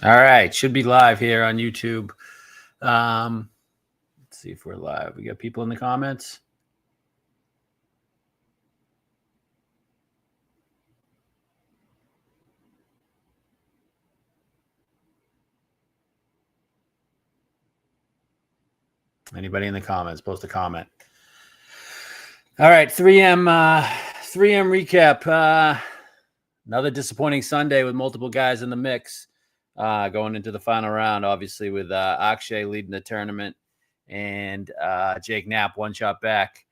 All right, should be live here on YouTube. Let's see if we're live. We got people in the comments. Anybody in the comments, post a comment. All right, 3M recap. Another disappointing Sunday with multiple guys in the mix. Going into the final round, obviously, with Akshay leading the tournament and Jake Knapp one shot back.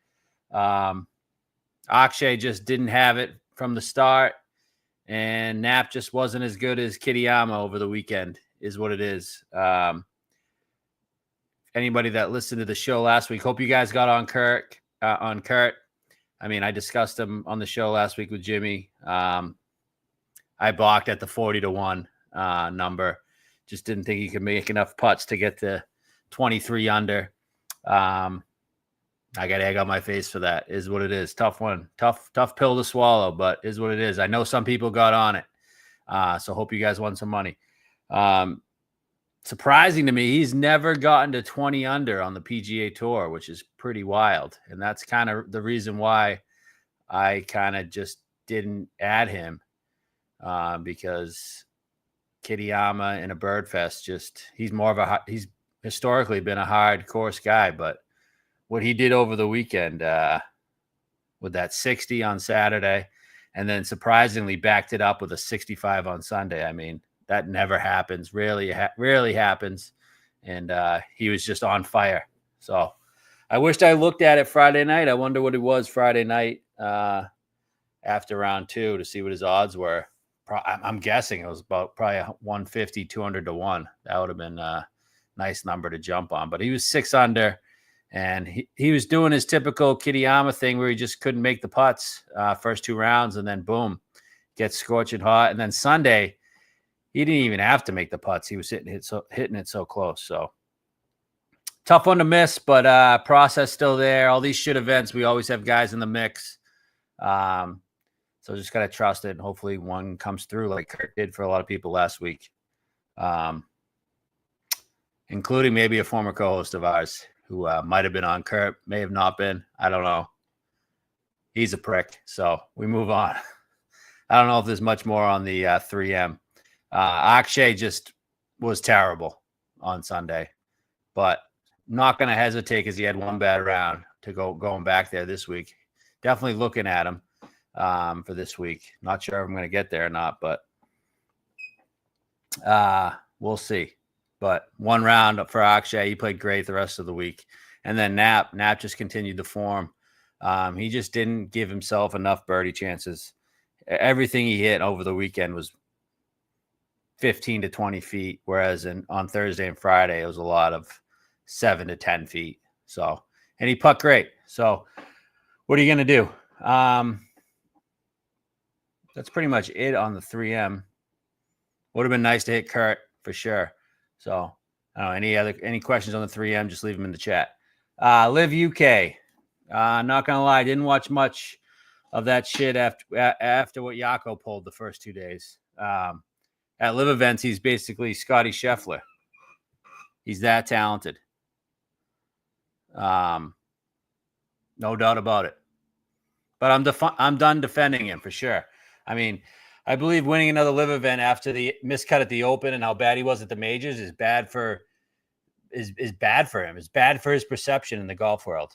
Akshay just didn't have it from the start, and Knapp just wasn't as good as Kitayama over the weekend, is what it is. Anybody that listened to the show last week, hope you guys got on Kurt. I mean, I discussed him on the show last week with Jimmy. I balked at the 40-1 number. Just didn't think he could make enough putts to get to 23 under. I got egg on my face for that, is what it is. Tough one. Tough pill to swallow, but is what it is. I know some people got on it. So hope you guys won some money. Surprising to me, he's never gotten to 20 under on the PGA Tour, which is pretty wild. And that's kind of the reason why I kind of just didn't add him, because Kitayama in a Birdfest, he's historically been a hard course guy, but what he did over the weekend with that 60 on Saturday and then surprisingly backed it up with a 65 on Sunday. I mean, that never happens. Rarely happens. And he was just on fire. So I wished I looked at it Friday night. I wonder what it was Friday night after round 2 to see what his odds were. I'm guessing it was about probably 150, 200-1. That would have been a nice number to jump on. But he was 6 under, and he was doing his typical Kitayama thing where he just couldn't make the putts first 2 rounds, and then boom, gets scorching hot. And then Sunday, he didn't even have to make the putts. He was hitting it so close. So tough one to miss, but process still there. All these shit events, we always have guys in the mix. So just got to trust it, and hopefully one comes through like Kurt did for a lot of people last week, including maybe a former co-host of ours who might have been on. Kurt may have not been. I don't know. He's a prick. So we move on. I don't know if there's much more on the 3M. Akshay just was terrible on Sunday, but not going to hesitate because he had one bad round to going back there this week. Definitely looking at him for this week. Not sure if I'm going to get there or not, but we'll see. But one round for Akshay, he played great the rest of the week. And then Knapp just continued to form. He just didn't give himself enough birdie chances. Everything he hit over the weekend was 15 to 20 feet, whereas on Thursday and Friday, it was a lot of 7 to 10 feet. So, and he putt great. So what are you going to do? That's pretty much it on the 3M. Would have been nice to hit Kurt for sure. So I don't know, any questions on the 3M, just leave them in the chat. LIV UK. Not going to lie, didn't watch much of that shit after what Yako pulled the first 2 days. At LIV events, he's basically Scotty Scheffler. He's that talented. No doubt about it. But I'm done defending him for sure. I mean, I believe winning another LIV event after the miscut at the Open and how bad he was at the majors is bad for him. It's bad for his perception in the golf world.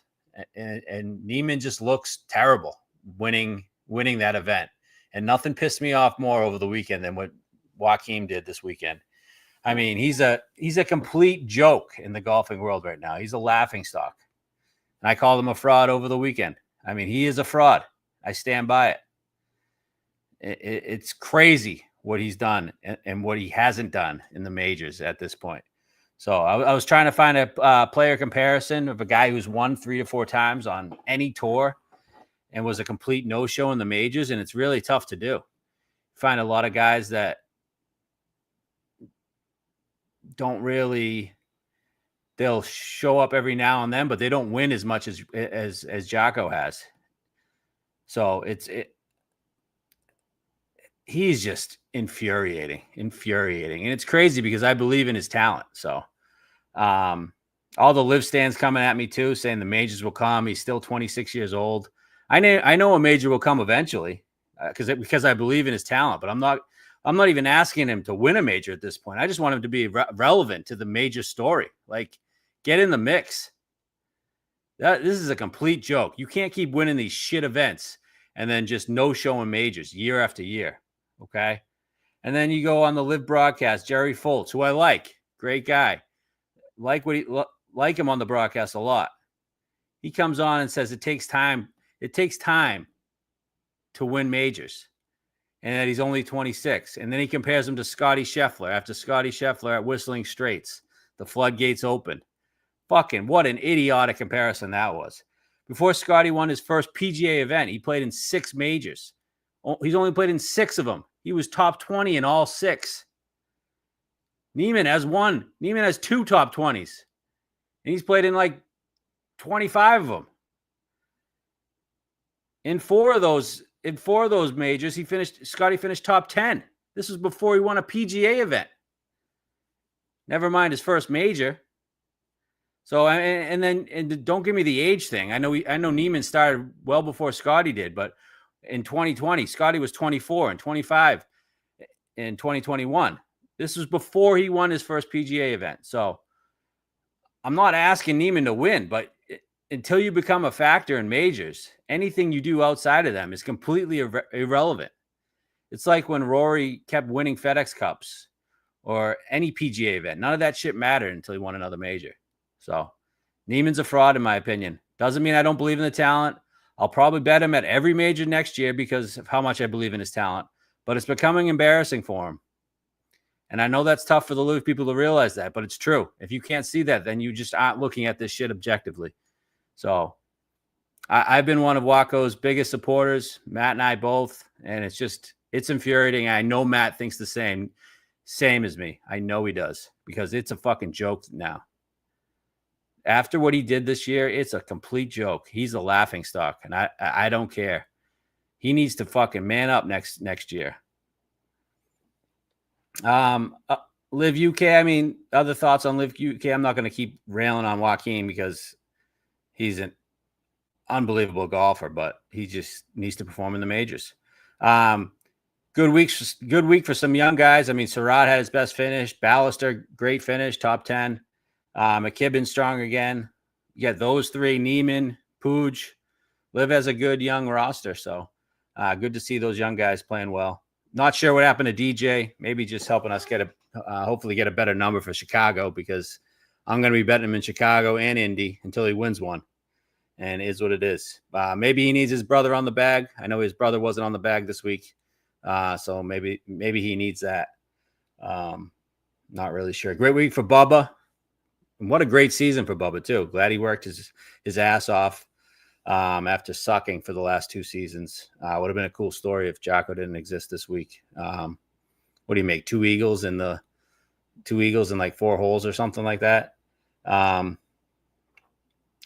And Neiman just looks terrible winning that event. And nothing pissed me off more over the weekend than what Joaquin did this weekend. I mean, he's a complete joke in the golfing world right now. He's a laughingstock. And I called him a fraud over the weekend. I mean, he is a fraud. I stand by it. It's crazy what he's done and what he hasn't done in the majors at this point. So I was trying to find a player comparison of a guy who's won 3 to 4 times on any tour and was a complete no-show in the majors, and it's really tough to do. Find a lot of guys that don't really – they'll show up every now and then, but they don't win as much as Jocko has. So he's just infuriating. And it's crazy because I believe in his talent. So, all the live stands coming at me too, saying the majors will come. He's still 26 years old. I know a major will come eventually because I believe in his talent, but I'm not even asking him to win a major at this point. I just want him to be relevant to the major story. Like, get in the mix. This is a complete joke. You can't keep winning these shit events and then just no showing majors year after year. Okay. And then you go on the live broadcast, Jerry Foltz, who I like, great guy. Like him on the broadcast a lot. He comes on and says it takes time. It takes time to win majors, and that he's only 26. And then he compares him to Scotty Scheffler. After Scotty Scheffler at Whistling Straits, the floodgates opened. Fucking what an idiotic comparison that was. Before Scotty won his first PGA event, he played in 6 majors. He's only played in 6 of them. He was top 20 in all 6. Neiman has one. Neiman has 2 top 20s. And he's played in like 25 of them. In 4 of those majors, Scotty finished top 10. This was before he won a PGA event. Never mind his first major. So, and don't give me the age thing. I know Neiman started well before Scotty did, but in 2020, Scotty was 24 and 25 in 2021. This was before he won his first PGA event. So I'm not asking Neiman to win, but until you become a factor in majors, anything you do outside of them is completely irrelevant. It's like when Rory kept winning FedEx Cups or any PGA event. None of that shit mattered until he won another major. So Neiman's a fraud, in my opinion. Doesn't mean I don't believe in the talent. I'll probably bet him at every major next year because of how much I believe in his talent. But it's becoming embarrassing for him. And I know that's tough for the LIV people to realize that, but it's true. If you can't see that, then you just aren't looking at this shit objectively. So I've been one of Waco's biggest supporters, Matt and I both, and it's infuriating. I know Matt thinks the same as me. I know he does because it's a fucking joke now. After what he did this year, it's a complete joke. He's a laughingstock, and I don't care. He needs to fucking man up next year. LIV UK, I mean, other thoughts on LIV UK? I'm not going to keep railing on Joaquin because he's an unbelievable golfer, but he just needs to perform in the majors. Good week for some young guys. I mean, Surratt had his best finish. Ballister, great finish, top 10. McKibben strong again. You got those 3, Neiman, Puig. LIV has a good young roster, so good to see those young guys playing well. Not sure what happened to DJ. Maybe just helping us hopefully get a better number for Chicago because I'm going to be betting him in Chicago and Indy until he wins one. And it is what it is. Maybe he needs his brother on the bag. I know his brother wasn't on the bag this week. So maybe he needs that. Not really sure. Great week for Bubba. And what a great season for Bubba, too. Glad he worked his ass off after sucking for the last 2 seasons. Would have been a cool story if Jocko didn't exist this week. What do you make? 2 eagles in like 4 holes or something like that.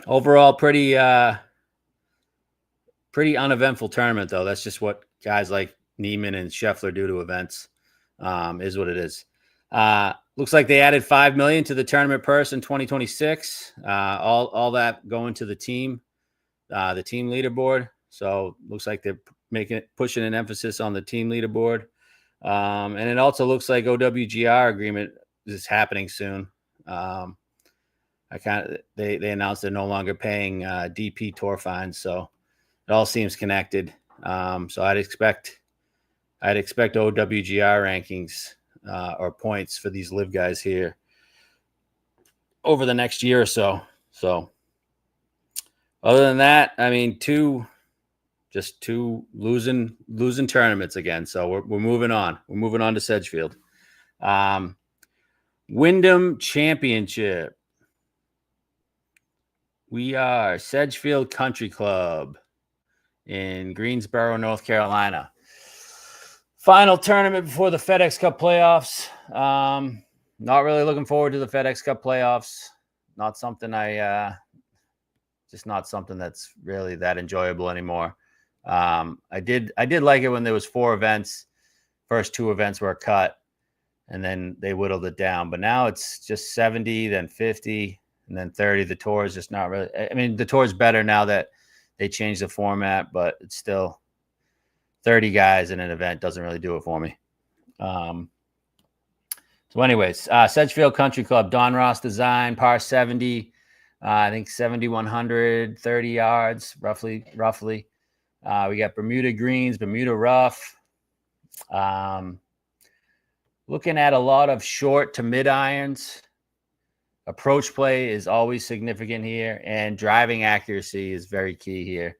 Overall, pretty uneventful tournament, though. That's just what guys like Neiman and Scheffler do to events. Is what it is. Looks like they added $5 million to the tournament purse in 2026. All that going to the team leaderboard. So looks like they're pushing an emphasis on the team leaderboard. And it also looks like OWGR agreement is happening soon. They announced they're no longer paying DP tour fines, so it all seems connected. So I'd expect OWGR rankings or points for these LIV guys here over the next year or so. So other than that, I mean, two losing tournaments again. So we're moving on. We're moving on to Sedgefield. Windham Championship. We are Sedgefield Country Club in Greensboro, North Carolina. Final tournament before the FedEx Cup playoffs. Not really looking forward to the FedEx Cup playoffs. Not something just not something that's really that enjoyable anymore. I did like it when there was 4 events. first two events were a cut, and then they whittled it down. But now it's just 70, then 50, and then 30. The tour is just not really. I mean, the tour is better now that they changed the format, but it's still 30 guys in an event doesn't really do it for me. So anyways, Sedgefield Country Club, Don Ross design, par 70. I think 7,100, 30 yards, roughly. We got Bermuda greens, Bermuda rough. Looking at a lot of short to mid irons. Approach play is always significant here, and driving accuracy is very key here.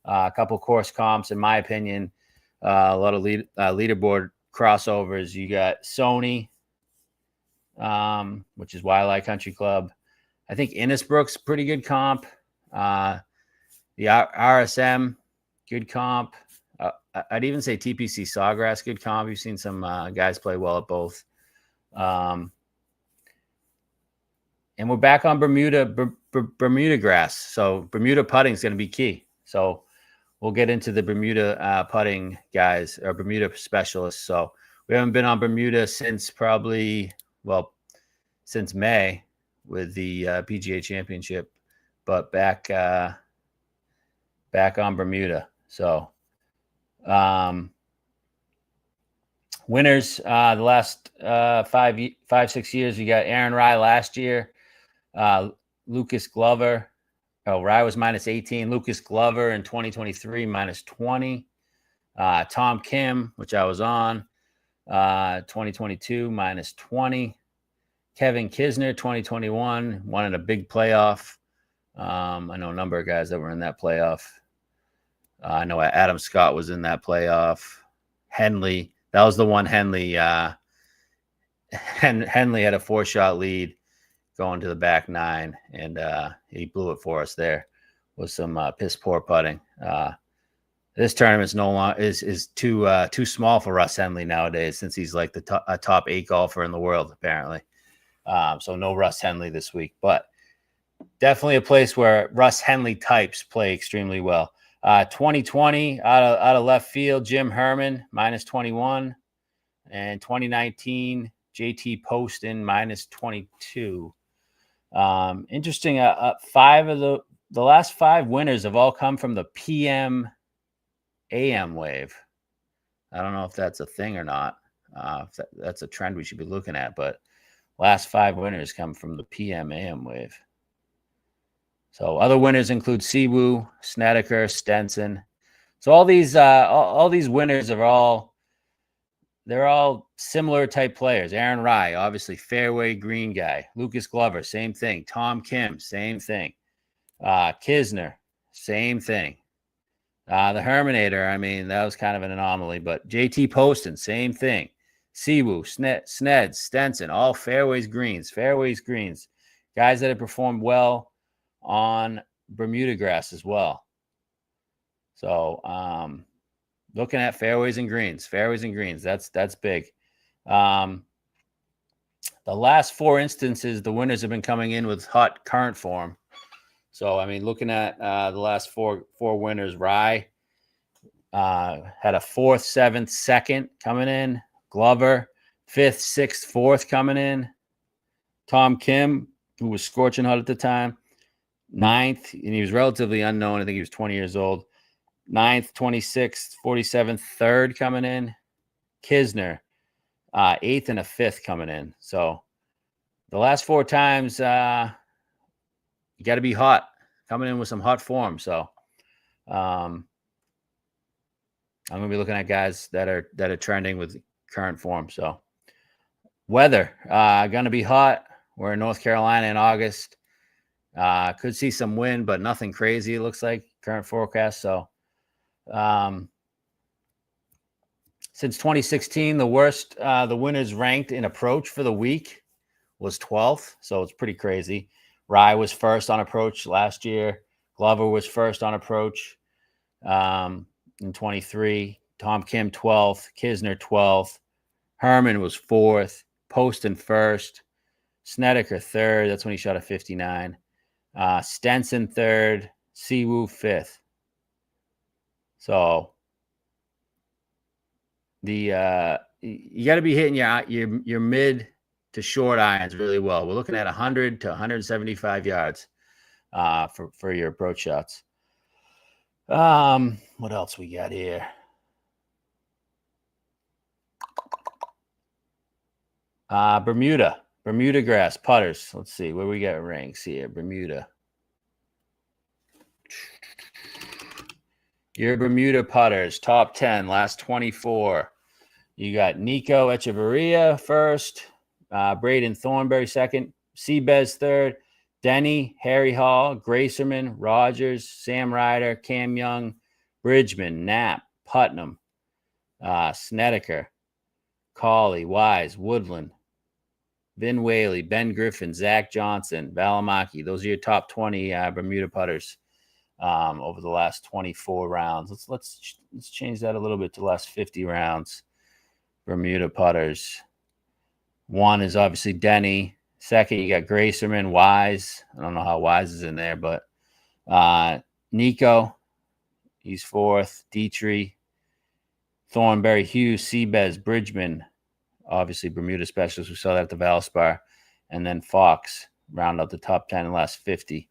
A couple course comps, in my opinion, a lot of leaderboard crossovers. You got Sony, which is Wildlife Country Club. I think Innisbrook's pretty good comp. The RSM, good comp. I'd even say TPC Sawgrass, good comp. We've seen some guys play well at both. And we're back on Bermuda grass. So Bermuda putting is going to be key. So we'll get into the Bermuda putting guys or Bermuda specialists. So we haven't been on Bermuda since since May with the PGA Championship, but back on Bermuda. So winners the last 5-6 years, you got Aaron Rai last year, Lucas Glover. Rai was -18. Lucas Glover in 2023 -20. Tom Kim, which I was on, 2022 -20. Kevin Kisner, 2021, won in a big playoff. I know a number of guys that were in that playoff. I know Adam Scott was in that playoff. Henley, that was the one Henley. Henley had a 4-shot lead going to the back 9, and he blew it for us there with some piss poor putting. This tournament's no longer is too small for Russ Henley nowadays, since he's like a top 8 golfer in the world apparently. So no Russ Henley this week, but definitely a place where Russ Henley types play extremely well. 2020 out of left field, Jim Herman -21, and 2019 JT Poston -22. Interesting. 5 of the last 5 winners have all come from the PM AM wave. I don't know if that's a thing or not. If that's a trend we should be looking at, but last 5 winners come from the PM AM wave. So other winners include Siwoo, Snedeker, Stenson. So all these winners are they're all similar type players. Aaron Rai, obviously fairway green guy. Lucas Glover, same thing. Tom Kim, same thing. Kisner, same thing. The Herminator, I mean, that was kind of an anomaly, but JT Poston, same thing. Siwoo, Sned, Stenson, all fairways greens. Guys that have performed well on Bermuda grass as well. So looking at fairways and greens, that's big. The last 4 instances, the winners have been coming in with hot current form. So I mean, looking at the last four winners, Rai had a 4th, 7th, 2nd coming in. Glover, 5th, 6th, 4th coming in. Tom Kim, who was scorching hot at the time, 9th, and he was relatively unknown. I think he was 20 years old. 9th, 26th, 47th, 3rd coming in. Kisner, 8th and a 5th coming in. So the last 4 times, you got to be hot, coming in with some hot form. So I'm going to be looking at guys that are trending with current form. So weather, going to be hot. We're in North Carolina in August. Could see some wind, but nothing crazy, it looks like, current forecast. So since 2016, the worst the winners ranked in approach for the week was 12th. So it's pretty crazy. Rai was first on approach last year. Glover was first on approach in 23. Tom Kim 12th. Kisner 12th. Herman was 4th. Poston 1st. Snedeker 3rd. That's when he shot a 59. Stenson 3rd. Siwoo 5th. So the you got to be hitting your mid to short irons really well. We're looking at 100 to 175 yards for your approach shots. What else we got here? Bermuda grass putters. Let's see where we got ranks here. Bermuda. Your Bermuda putters, top 10, last 24. You got Nico Echeverria first, Braden Thornberry second, Seabez third, Denny, Harry Hall, Gracerman, Rogers, Sam Ryder, Cam Young, Bridgman, Knapp, Putnam, Snedeker, Cawley, Wise, Woodland, Vin Whaley, Ben Griffin, Zach Johnson, Valimaki. Those are your top 20 Bermuda putters over the last 24 rounds. Let's change that a little bit to the last 50 rounds. Bermuda putters. One is obviously Denny. Second, you got Gracerman, Wise. I don't know how Wise is in there, but Nico, he's fourth. Dietrich, Thornberry, Hughes, Seabez, Bridgman, obviously Bermuda specialist. We saw that at the Valspar. And then Fox round out the top 10 in the last 50.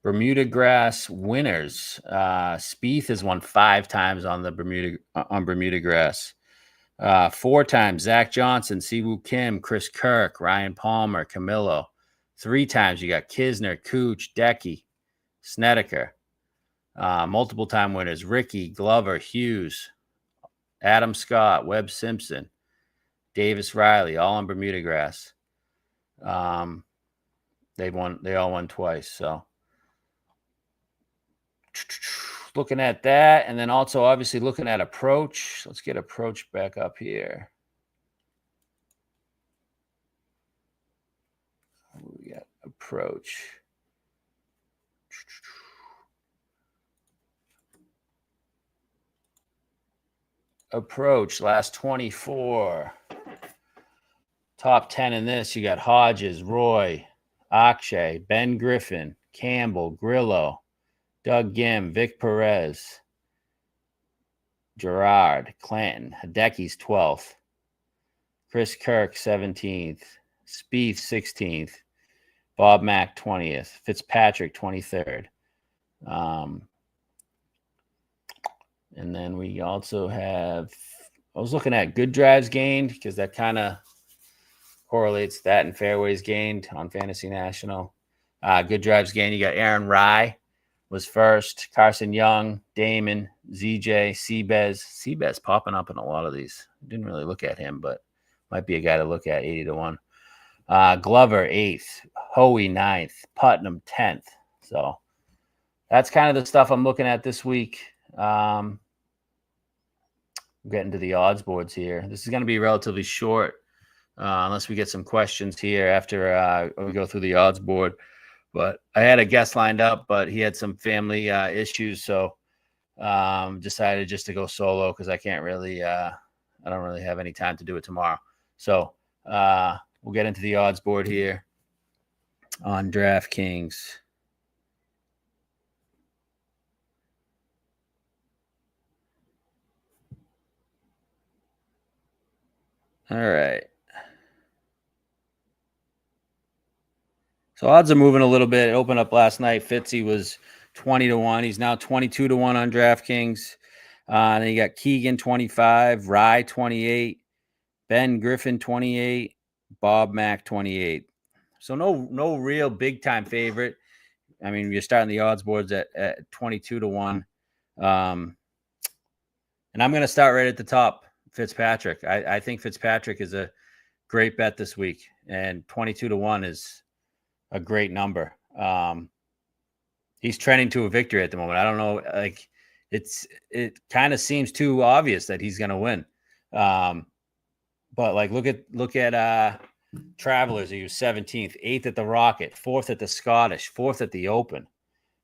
Bermuda grass winners. Spieth has won 5 times on the Bermuda grass. 4 times Zach Johnson, Siwoo Kim, Chris Kirk, Ryan Palmer, Camillo. 3 times you got Kisner, Cooch, Decky, Snedeker. Multiple time winners: Ricky, Glover, Hughes, Adam Scott, Webb Simpson, Davis Riley, all on Bermuda grass. They all won twice. So looking at that, and then also obviously looking at approach. Let's get approach back up here. We got approach. Approach last 24. Top 10 in this. You got Hodges, Roy, Akshay, Ben Griffin, Campbell, Grillo, Doug Gim, Vic Perez, Gerard, Clanton, Hideki's 12th, Chris Kirk 17th, Spieth 16th, Bob Mack 20th, Fitzpatrick 23rd. And then we also have, I was looking at good drives gained because that kind of correlates that and fairways gained on Fantasy National. Good drives gained. You got Aaron Rye was first, Carson Young, Damon, ZJ, Seabez popping up in a lot of these. Didn't really look at him, but might be a guy to look at, 80 to 1. Glover 8th, Hoey 9th, Putnam 10th. So that's kind of the stuff I'm looking at this week. Getting to the odds boards here. This is going to be relatively short, unless we get some questions here after we go through the odds board. But I had a guest lined up, but he had some family issues, so decided just to go solo because I can't really, I don't really have any time to do it tomorrow. So we'll get into the odds board here on DraftKings. All right. So odds are moving a little bit. It opened up last night. Fitzy was 20 to 1. He's now 22 to 1 on DraftKings. Then you got Keegan 25, Rye 28, Ben Griffin 28, Bob Mack 28. So no real big time favorite. I mean, you're starting the odds boards at 22 to 1. And I'm going to start right at the top. Fitzpatrick. I think Fitzpatrick is a great bet this week, and 22 to 1 is a great number. He's trending to a victory at the moment. I don't know, like it kind of seems too obvious that he's going to win. But like look at Travelers. He was 17th, 8th at the Rocket, 4th at the Scottish, 4th at the Open.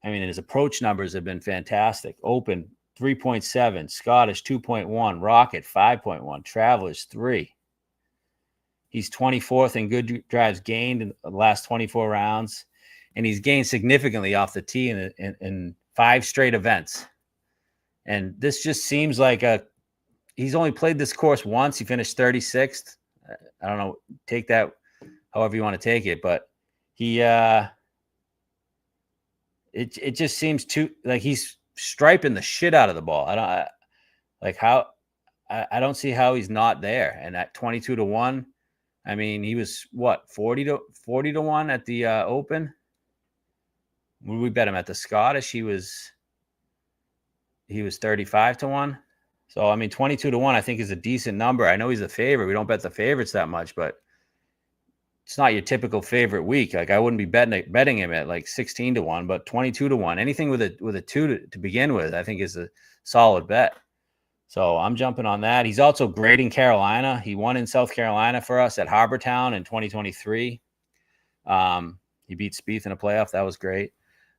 I mean, his approach numbers have been fantastic. Open 3.7, Scottish 2.1, Rocket 5.1, Travelers 3. He's 24th in good drives gained in the last 24 rounds, and he's gained significantly off the tee in 5 straight events. And this just seems like he's only played this course once. He finished 36th. I don't know. Take that however you want to take it, but he it just seems too like he's striping the shit out of the ball. I don't see how he's not there. And at 22 to 1, I mean, he was what, 40 to 1 at the Open. When we bet him at the Scottish, he was 35 to 1. So I mean, 22 to 1 I think is a decent number. I know he's a favorite. We don't bet the favorites that much, but it's not your typical favorite week. Like I wouldn't be betting him at like 16 to 1, but 22 to 1. Anything with a 2 to begin with, I think is a solid bet. So I'm jumping on that. He's also great in Carolina. He won in South Carolina for us at Harbortown in 2023. He beat Spieth in a playoff. That was great.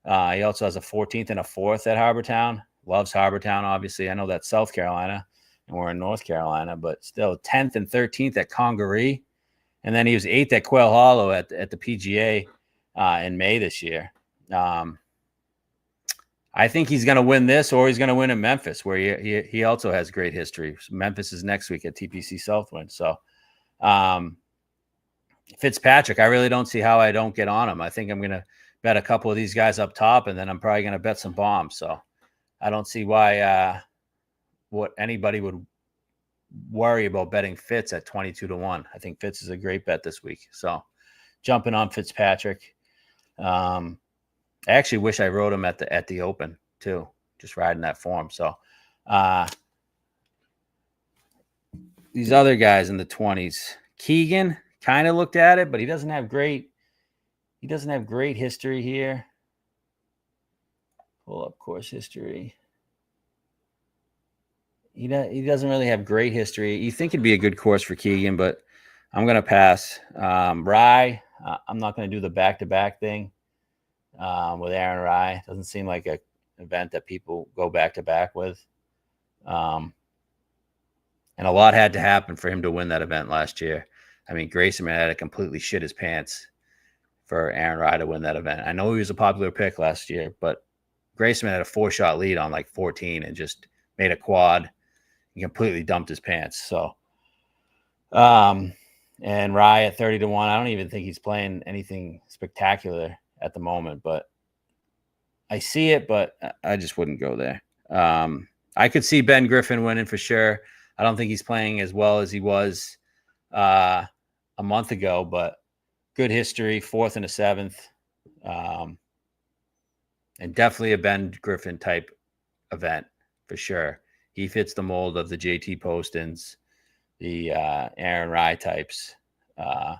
He also has a 14th and a 4th at Harbortown. Loves Harbortown, obviously. I know that's South Carolina, and we're in North Carolina, but still 10th and 13th at Congaree. And then he was 8th at Quail Hollow at the PGA in May this year. I think he's going to win this, or he's going to win in Memphis, where he also has great history. Memphis is next week at TPC Southwind. So Fitzpatrick, I really don't see how I don't get on him. I think I'm going to bet a couple of these guys up top, and then I'm probably going to bet some bombs. So I don't see why what anybody would worry about betting Fitz at 22 to 1. I think Fitz is a great bet this week. So jumping on Fitzpatrick. I actually wish I rode him at the Open too, just riding that form. So these other guys in the 20s, Keegan kind of looked at it, but he doesn't have great history here. Pull up course history. He doesn't really have great history. You think it'd be a good course for Keegan, but I'm going to pass. Rye, I'm not going to do the back-to-back thing with Aaron Rye. Doesn't seem like an event that people go back-to-back with. And a lot had to happen for him to win that event last year. I mean, Grayson had to completely shit his pants for Aaron Rye to win that event. I know he was a popular pick last year, but Grayson had a 4-shot lead on like 14 and just made a quad. He completely dumped his pants. So, and Rye at 30 to 1, I don't even think he's playing anything spectacular at the moment, but I see it, but I just wouldn't go there. I could see Ben Griffin winning for sure. I don't think he's playing as well as he was a month ago, but good history, 4th and a 7th. And definitely a Ben Griffin type event for sure. He fits the mold of the JT Postons, the Aaron Rye types. But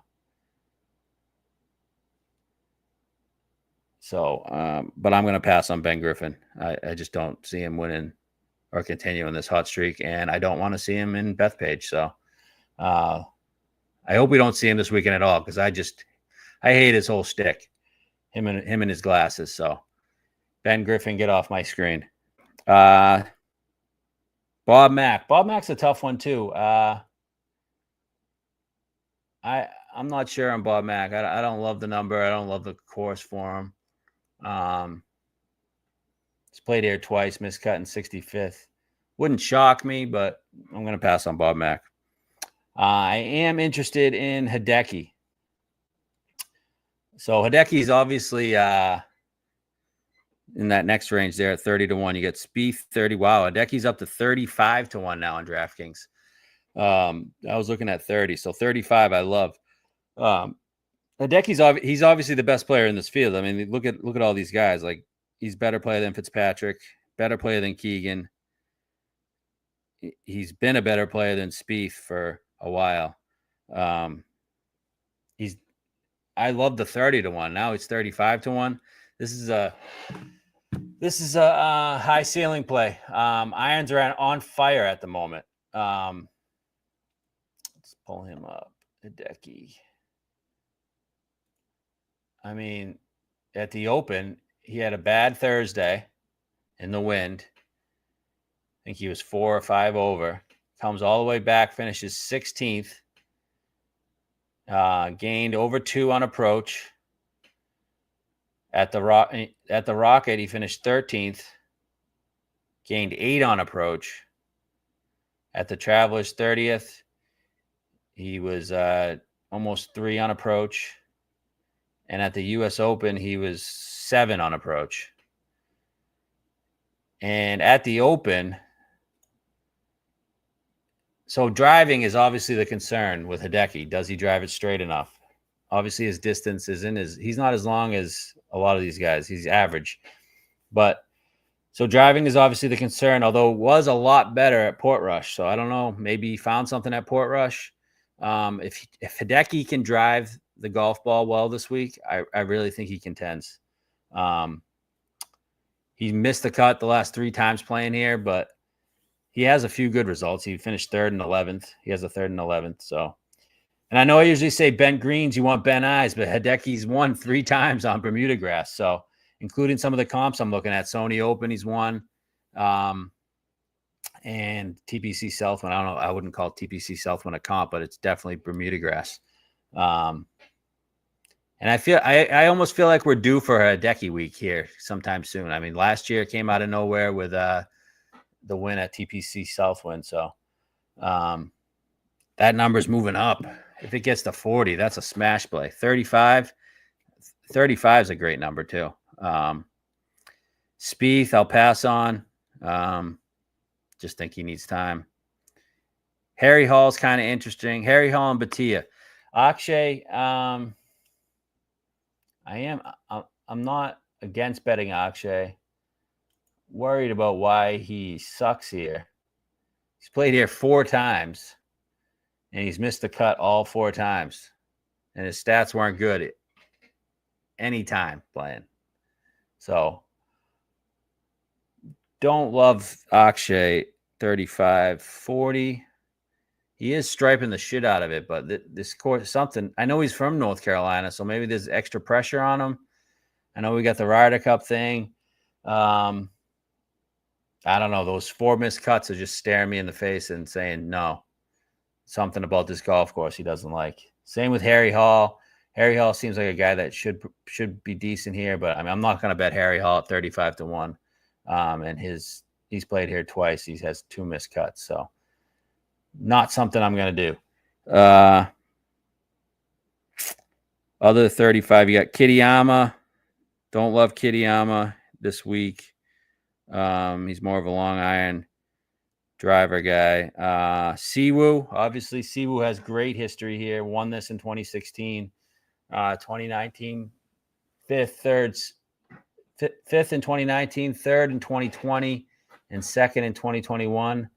I'm going to pass on Ben Griffin. I just don't see him winning or continuing this hot streak, and I don't want to see him in Bethpage. So I hope we don't see him this weekend at all, because I hate his whole shtick, him and his glasses. So Ben Griffin, get off my screen. Bob Mack. Bob Mack's a tough one too. I'm not sure on Bob Mack. I don't love the number. I don't love the course for him. He's played here twice, missed cut in 65th. Wouldn't shock me, but I'm going to pass on Bob Mack. I am interested in Hideki. So Hideki's obviously in that next range there at 30 to 1. You get Spieth 30. Wow, Hideki's up to 35 to 1 now on DraftKings. I was looking at 30, so 35 I love. Hideki's he's obviously the best player in this field. I mean, look at all these guys. Like, he's better player than Fitzpatrick, better player than Keegan. He's been a better player than Spieth for a while. I love the 30 to 1. Now it's 35 to 1. This is a high ceiling play. Irons are on fire at the moment. Let's pull him up. Hideki. I mean, at the Open, he had a bad Thursday in the wind. I think he was 4 or 5 over. Comes all the way back, finishes 16th. Gained over 2 on approach. At the Rocket, he finished 13th. gained 8 on approach. At the Travelers 30th, he was almost 3 on approach. And at the U.S. Open, he was 7 on approach. And at the Open, so driving is obviously the concern with Hideki. Does he drive it straight enough? Obviously, his distance he's not as long as a lot of these guys. He's average. But so driving is obviously the concern, although it was a lot better at Portrush. So I don't know. Maybe he found something at Portrush. If Hideki can drive the golf ball well this week, I really think he contends. He missed the cut the last 3 times playing here, but he has a few good results. He finished 3rd and 11th. He has a 3rd and 11th. So, and I know I usually say bent greens, you want bent eyes, but Hideki's won 3 times on Bermuda grass. So, including some of the comps I'm looking at, Sony Open, he's won, and TPC Southwind. I don't know. I wouldn't call TPC Southwind a comp, but it's definitely Bermuda grass. And I almost feel like we're due for a Hideki week here sometime soon. I mean, last year it came out of nowhere with the win at TPC Southwind. So that number's moving up. If it gets to 40, that's a smash play. 35 is a great number too. Spieth, I'll pass on. Just think he needs time. Harry Hall's kind of interesting. Harry Hall and Batia. Akshay, I'm not against betting Akshay. Worried about why he sucks here. He's played here 4 times, and he's missed the cut all 4 times. And his stats weren't good any time playing. So don't love Akshay 35, 40. He is striping the shit out of it, but this course, something. I know he's from North Carolina, so maybe there's extra pressure on him. I know we got the Ryder Cup thing. I don't know. Those 4 missed cuts are just staring me in the face and saying no. Something about this golf course he doesn't like. Same with Harry Hall. Harry Hall seems like a guy that should be decent here, but I mean, I'm not going to bet Harry Hall at 35-1. And he's played here twice. He has 2 missed cuts, so not something I'm going to do. Other 35, you got Kitayama. Don't love Kitayama this week. He's more of a long iron driver guy. Siwoo, obviously Siwoo has great history here. Won this in 2016, 2019, 5th in 2019, 3rd in 2020, and 2nd in 2021.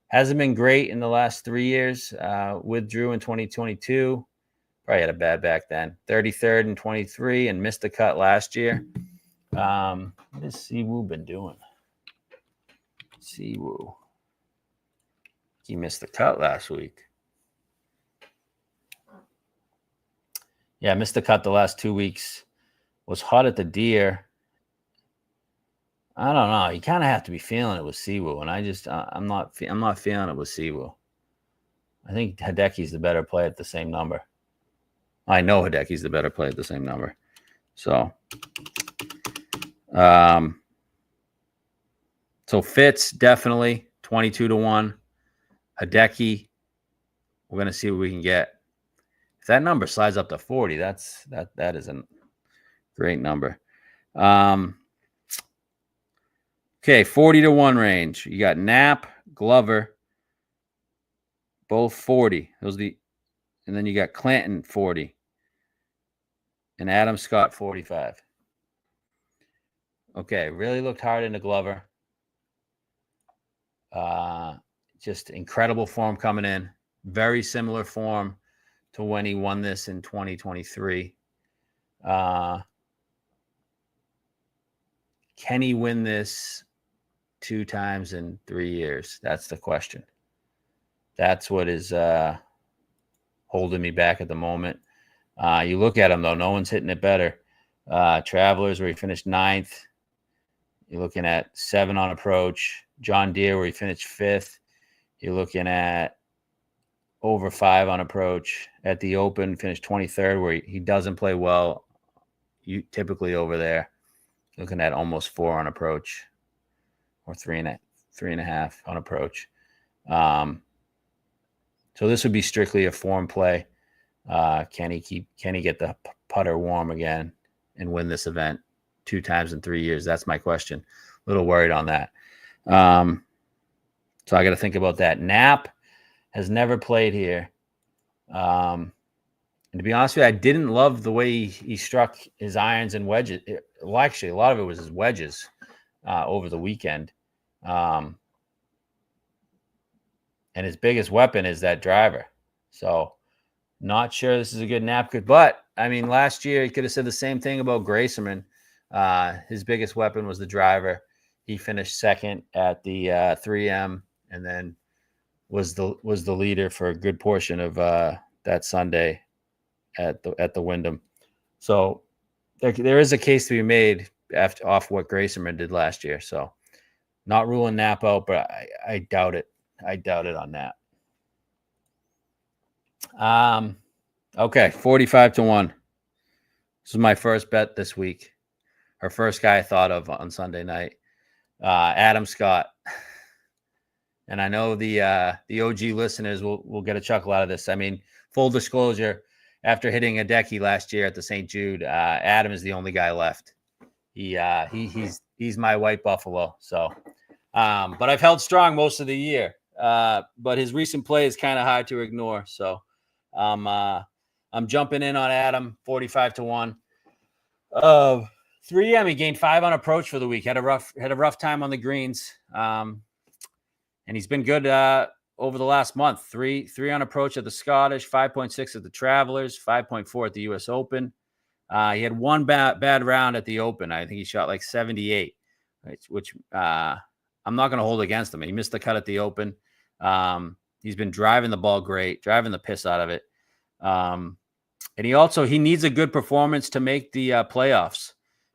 Hasn't been great in the last 3 years. Withdrew in 2022. Probably had a bad back then. 33rd in 23 and missed the cut last year. What has Siwoo been doing? Siwoo. He missed the cut last week. Yeah, missed the cut the last 2 weeks. Was hot at the Deer. I don't know. You kind of have to be feeling it with Siwoo, and I'm not feeling it with Siwoo. I think Hideki's the better play at the same number. I know Hideki's the better play at the same number. So, Fitz definitely 22-1. Hideki, we're gonna see what we can get. If that number slides up to 40, that is a great number. Okay, 40-1 range. You got Knapp, Glover, both 40. And then you got Clanton 40, and Adam Scott 45. Okay, really looked hard into Glover. Just incredible form coming in. Very similar form to when he won this in 2023. Can he win this 2 times in 3 years? That's the question. That's what is holding me back at the moment. You look at him, though. No one's hitting it better. Travelers, where he finished 9th. You're looking at 7 on approach. John Deere, where he finished 5th. You're looking at over 5 on approach. At the Open, finished 23rd, where he doesn't play well. You typically over there. Looking at almost 4 on approach. Or 3.5. 3.5 on approach. So this would be strictly a form play. Can he get the putter warm again and win this event 2 times in 3 years? That's my question. A little worried on that. So I got to think about that. Knapp has never played here. And to be honest with you, I didn't love the way he struck his irons and wedges. Well, actually, a lot of it was his wedges over the weekend. And his biggest weapon is that driver. So not sure this is a good Knapp. But, I mean, last year he could have said the same thing about Grayserman. His biggest weapon was the driver. He finished second at the 3M and then was the leader for a good portion of that Sunday at the Wyndham. So there is a case to be made off what Grayserman did last year. So not ruling Knapp out, but I doubt it. I doubt it on that. Okay, 45-1. This is my first bet this week. Our first guy I thought of on Sunday night, Adam Scott. And I know the OG listeners will get a chuckle out of this. I mean, full disclosure, after hitting a decky last year at the St. Jude, Adam is the only guy left. He's my white buffalo. So, but I've held strong most of the year. But his recent play is kind of hard to ignore. So, I'm jumping in on Adam, 45-1. 3M, he gained 5 on approach for the week. Had a rough time on the greens. And he's been good over the last month. 3 on approach at the Scottish, 5.6 at the Travelers, 5.4 at the U.S. Open. He had one bad round at the Open. I think he shot like 78, which I'm not going to hold against him. He missed the cut at the Open. He's been driving the ball great, driving the piss out of it. And he needs a good performance to make the playoffs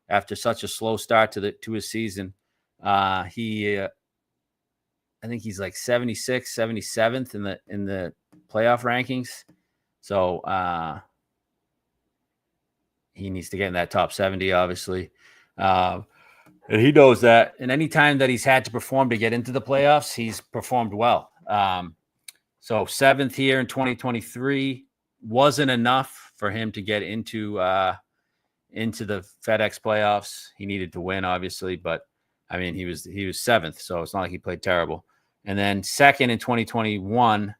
after such a slow start to his season. I think he's like 76th, 77th in the playoff rankings. So he needs to get in that top 70, obviously. And he knows that. And any time that he's had to perform to get into the playoffs, he's performed well. So 7th here in 2023 wasn't enough for him to get into the FedEx playoffs. He needed to win, obviously, but I mean, he was 7th, so it's not like he played terrible. And then 2nd in 2021,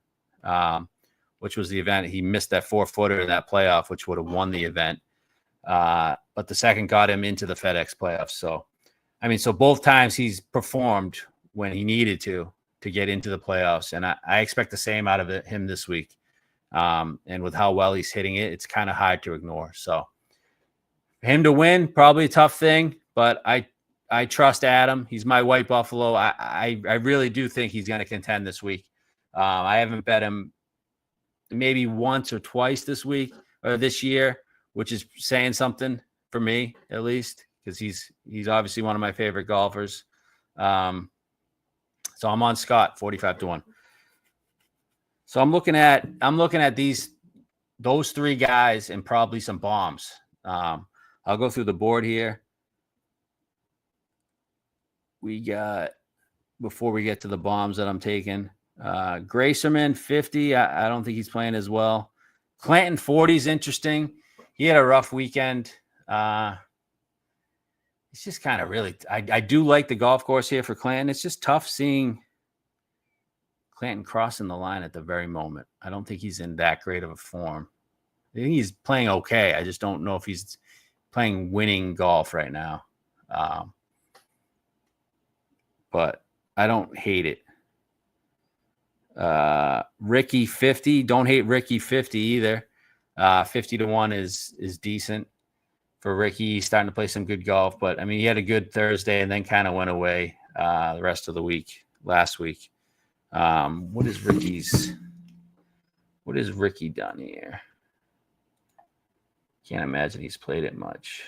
which was the event, he missed that 4-footer in that playoff, which would have won the event. But the 2nd got him into the FedEx playoffs. So, I mean, so both times he's performed when he needed to get into the playoffs. And I expect the same out of him this week. And with how well he's hitting it, it's kind of hard to ignore. So for him to win, probably a tough thing, but I trust Adam. He's my white buffalo. I really do think he's going to contend this week. I haven't bet him maybe once or twice this week or this year, which is saying something for me at least, because he's obviously one of my favorite golfers. So I'm on Scott, 45-1. So I'm looking at those 3 guys and probably some bombs. I'll go through the board here. We got, before we get to the bombs that I'm taking, Grayserman, 50. I don't think he's playing as well. Clanton, 40 is interesting. He had a rough weekend. It's just kind of really, I do like the golf course here for Clanton. It's just tough seeing Clanton crossing the line at the very moment. I don't think he's in that great of a form. I think he's playing okay. I just don't know if he's playing winning golf right now. But I don't hate it. Ricky, 50. Don't hate Ricky, 50 either. 50-1 is decent for Ricky. He's starting to play some good golf, but I mean, he had a good Thursday and then kind of went away the rest of the week last week. What is Ricky done here? Can't imagine he's played it much.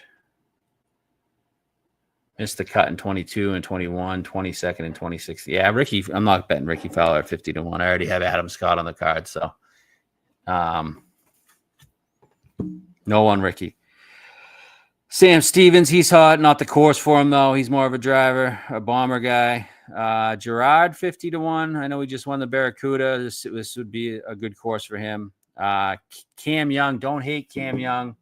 Missed the cut in 22 and 21, 22nd and 26th. Yeah, Ricky, I'm not betting Ricky Fowler at 50-1. I already have Adam Scott on the card, so no on Ricky. Sam Stevens, he's hot. Not the course for him, though. He's more of a driver, a bomber guy. Gerard 50-1. I know he just won the Barracuda. This would be a good course for him. Cam Young, don't hate Cam Young.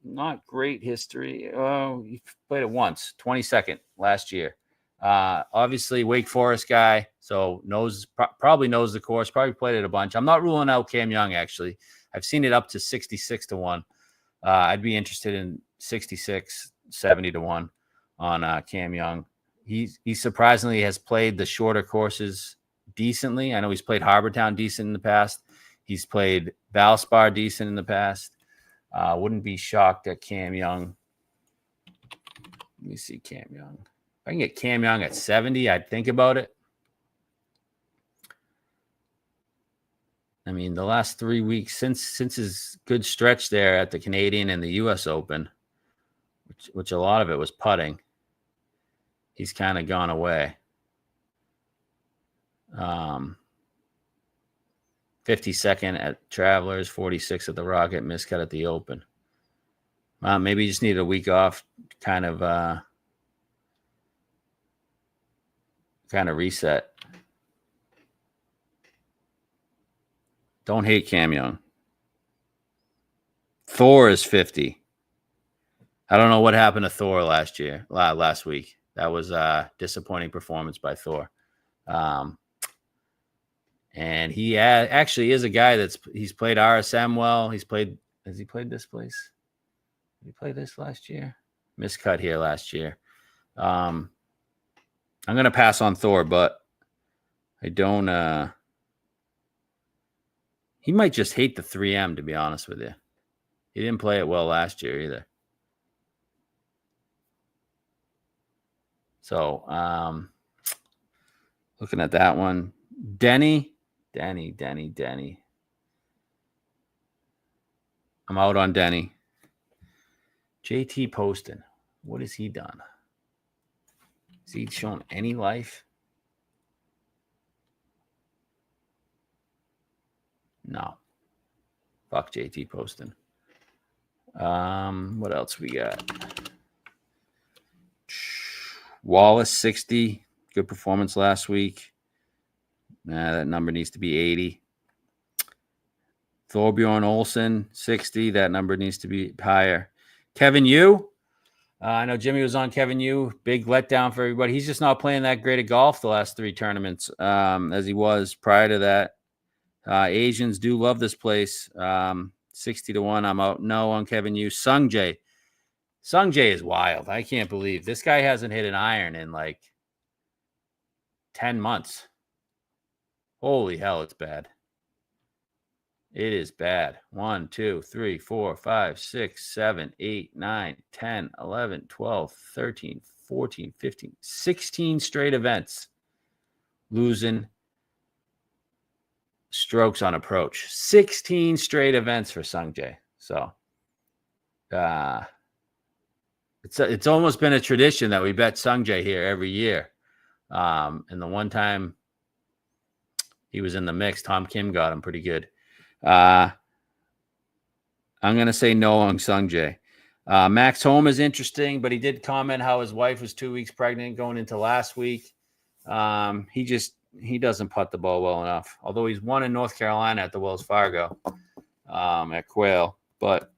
Not great history. Oh, he played it once, 22nd last year. Obviously Wake Forest guy, so probably knows the course, probably played it a bunch. I'm not ruling out Cam Young, actually. I've seen it up to 66-1. I'd be interested in 66, 70-1 on Cam Young. He surprisingly has played the shorter courses decently. I know he's played Harbortown decent in the past. He's played Valspar decent in the past. Wouldn't be shocked at Cam Young. Let me see Cam Young. If I can get Cam Young at 70, I'd think about it. I mean, the last 3 weeks since his good stretch there at the Canadian and the U.S. Open, which a lot of it was putting, he's kind of gone away. 52nd at Travelers, 46 at the Rocket, miscut at the Open. Maybe you just need a week off, kind of reset. Don't hate Cam Young. Thor is 50. I don't know what happened to Thor last week. That was a disappointing performance by Thor. And he actually is a guy he's played RSM well. Has he played this place? Did he play this last year? Miscut here last year. I'm going to pass on Thor, but I don't, he might just hate the 3M, to be honest with you. He didn't play it well last year either. So, looking at that one, Denny. I'm out on Denny. JT Poston, what has he done? Has he shown any life? No. Fuck JT Poston. What else we got? Wallace 60. Good performance last week. That number needs to be 80. Thorbjorn Olsen 60. That number needs to be higher. Kevin Yu. I know Jimmy was on Kevin Yu. Big letdown for everybody. He's just not playing that great of golf the last 3 tournaments as he was prior to that. Asians do love this place. 60-1. I'm out. No on Kevin Yu. Sung Jae. Sung Jae is wild. I can't believe this guy hasn't hit an iron in like 10 months. Holy hell, it's bad. It is bad. 1, 2, 3, 4, 5, 6, 7, 8, 9, 10, 11, 12, 13, 14, 15, 16 straight events losing strokes on approach. 16 straight events for Sung Jae. So it's almost been a tradition that we bet Sung Jae here every year. And the one time he was in the mix, Tom Kim got him pretty good. I'm going to say no on Sung Jae. Max Home is interesting, but he did comment how his wife was 2 weeks pregnant going into last week. He doesn't putt the ball well enough, although he's won in North Carolina at the Wells Fargo at Quail, but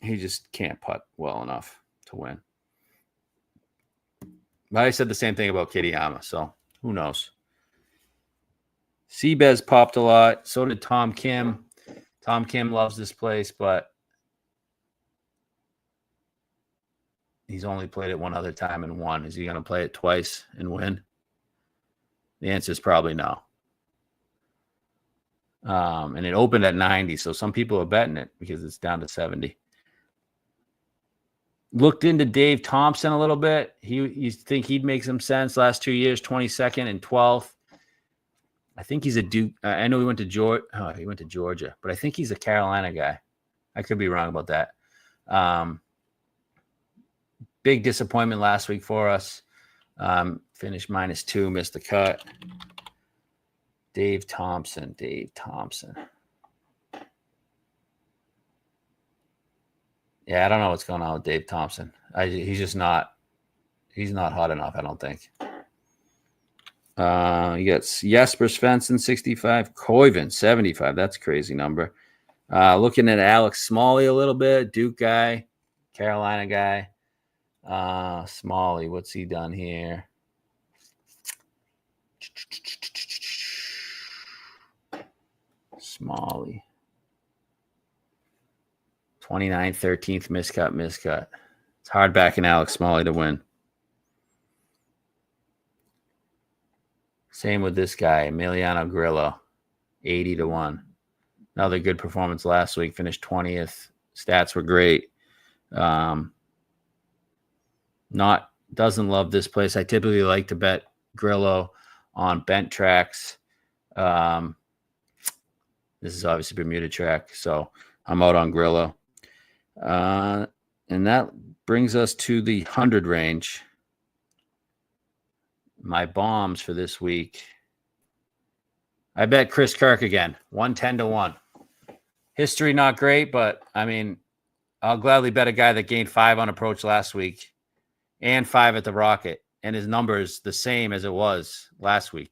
he just can't putt well enough to win. But I said the same thing about Kitayama, so who knows? Seabez popped a lot. So did Tom Kim. Tom Kim loves this place, but he's only played it one other time and won. Is he going to play it twice and win? The answer is probably no. And it opened at 90, so some people are betting it because it's down to 70. Looked into Dave Thompson a little bit. You think he'd make some sense last 2 years, 22nd and 12th. I think he's a Duke. I know he went to Georgia. Oh, he went to Georgia, but I think he's a Carolina guy. I could be wrong about that. Big disappointment last week for us. Finished -2, missed the cut. Dave Thompson. Yeah, I don't know what's going on with Dave Thompson. He's just not He's not hot enough, I don't think. You got Jesper Svensson, 65. Koiven, 75. That's a crazy number. Looking at Alex Smalley a little bit. Duke guy. Carolina guy. Smalley, what's he done here? Smalley. 29th, 13th, miscut. It's hard backing Alex Smalley to win. Same with this guy, Emiliano Grillo, 80-1. Another good performance last week, finished 20th. Stats were great. Doesn't love this place. I typically like to bet Grillo on bent tracks. This is obviously Bermuda track, so I'm out on Grillo. And that brings us to the 100 range. My bombs for this week. I bet Chris Kirk again, 110-1. History not great, but I mean, I'll gladly bet a guy that gained 5 on approach last week and 5 at the Rocket, and his numbers the same as it was last week,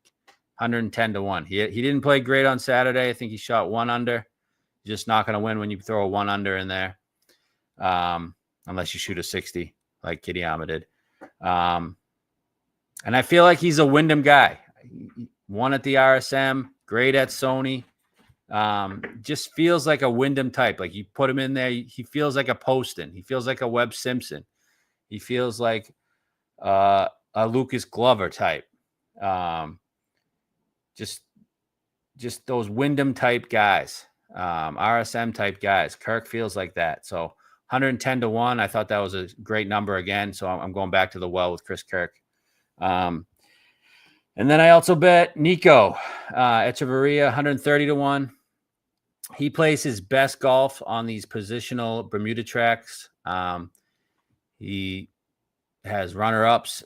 110-1. He didn't play great on Saturday. I think he shot 1 under. You're just not going to win when you throw a 1 under in there, unless you shoot a 60 like Kitayama did. And I feel like he's a Wyndham guy. Won at the RSM, great at Sony. Just feels like a Wyndham type. Like you put him in there, he feels like a Poston. He feels like a Webb Simpson. He feels like a Lucas Glover type. Just those Wyndham type guys, RSM type guys. Kirk feels like that. So 110-1. I thought that was a great number again. So I'm going back to the well with Chris Kirk. And then I also bet Nico Echeverria, 130-1. He plays his best golf on these positional Bermuda tracks. He has runner-ups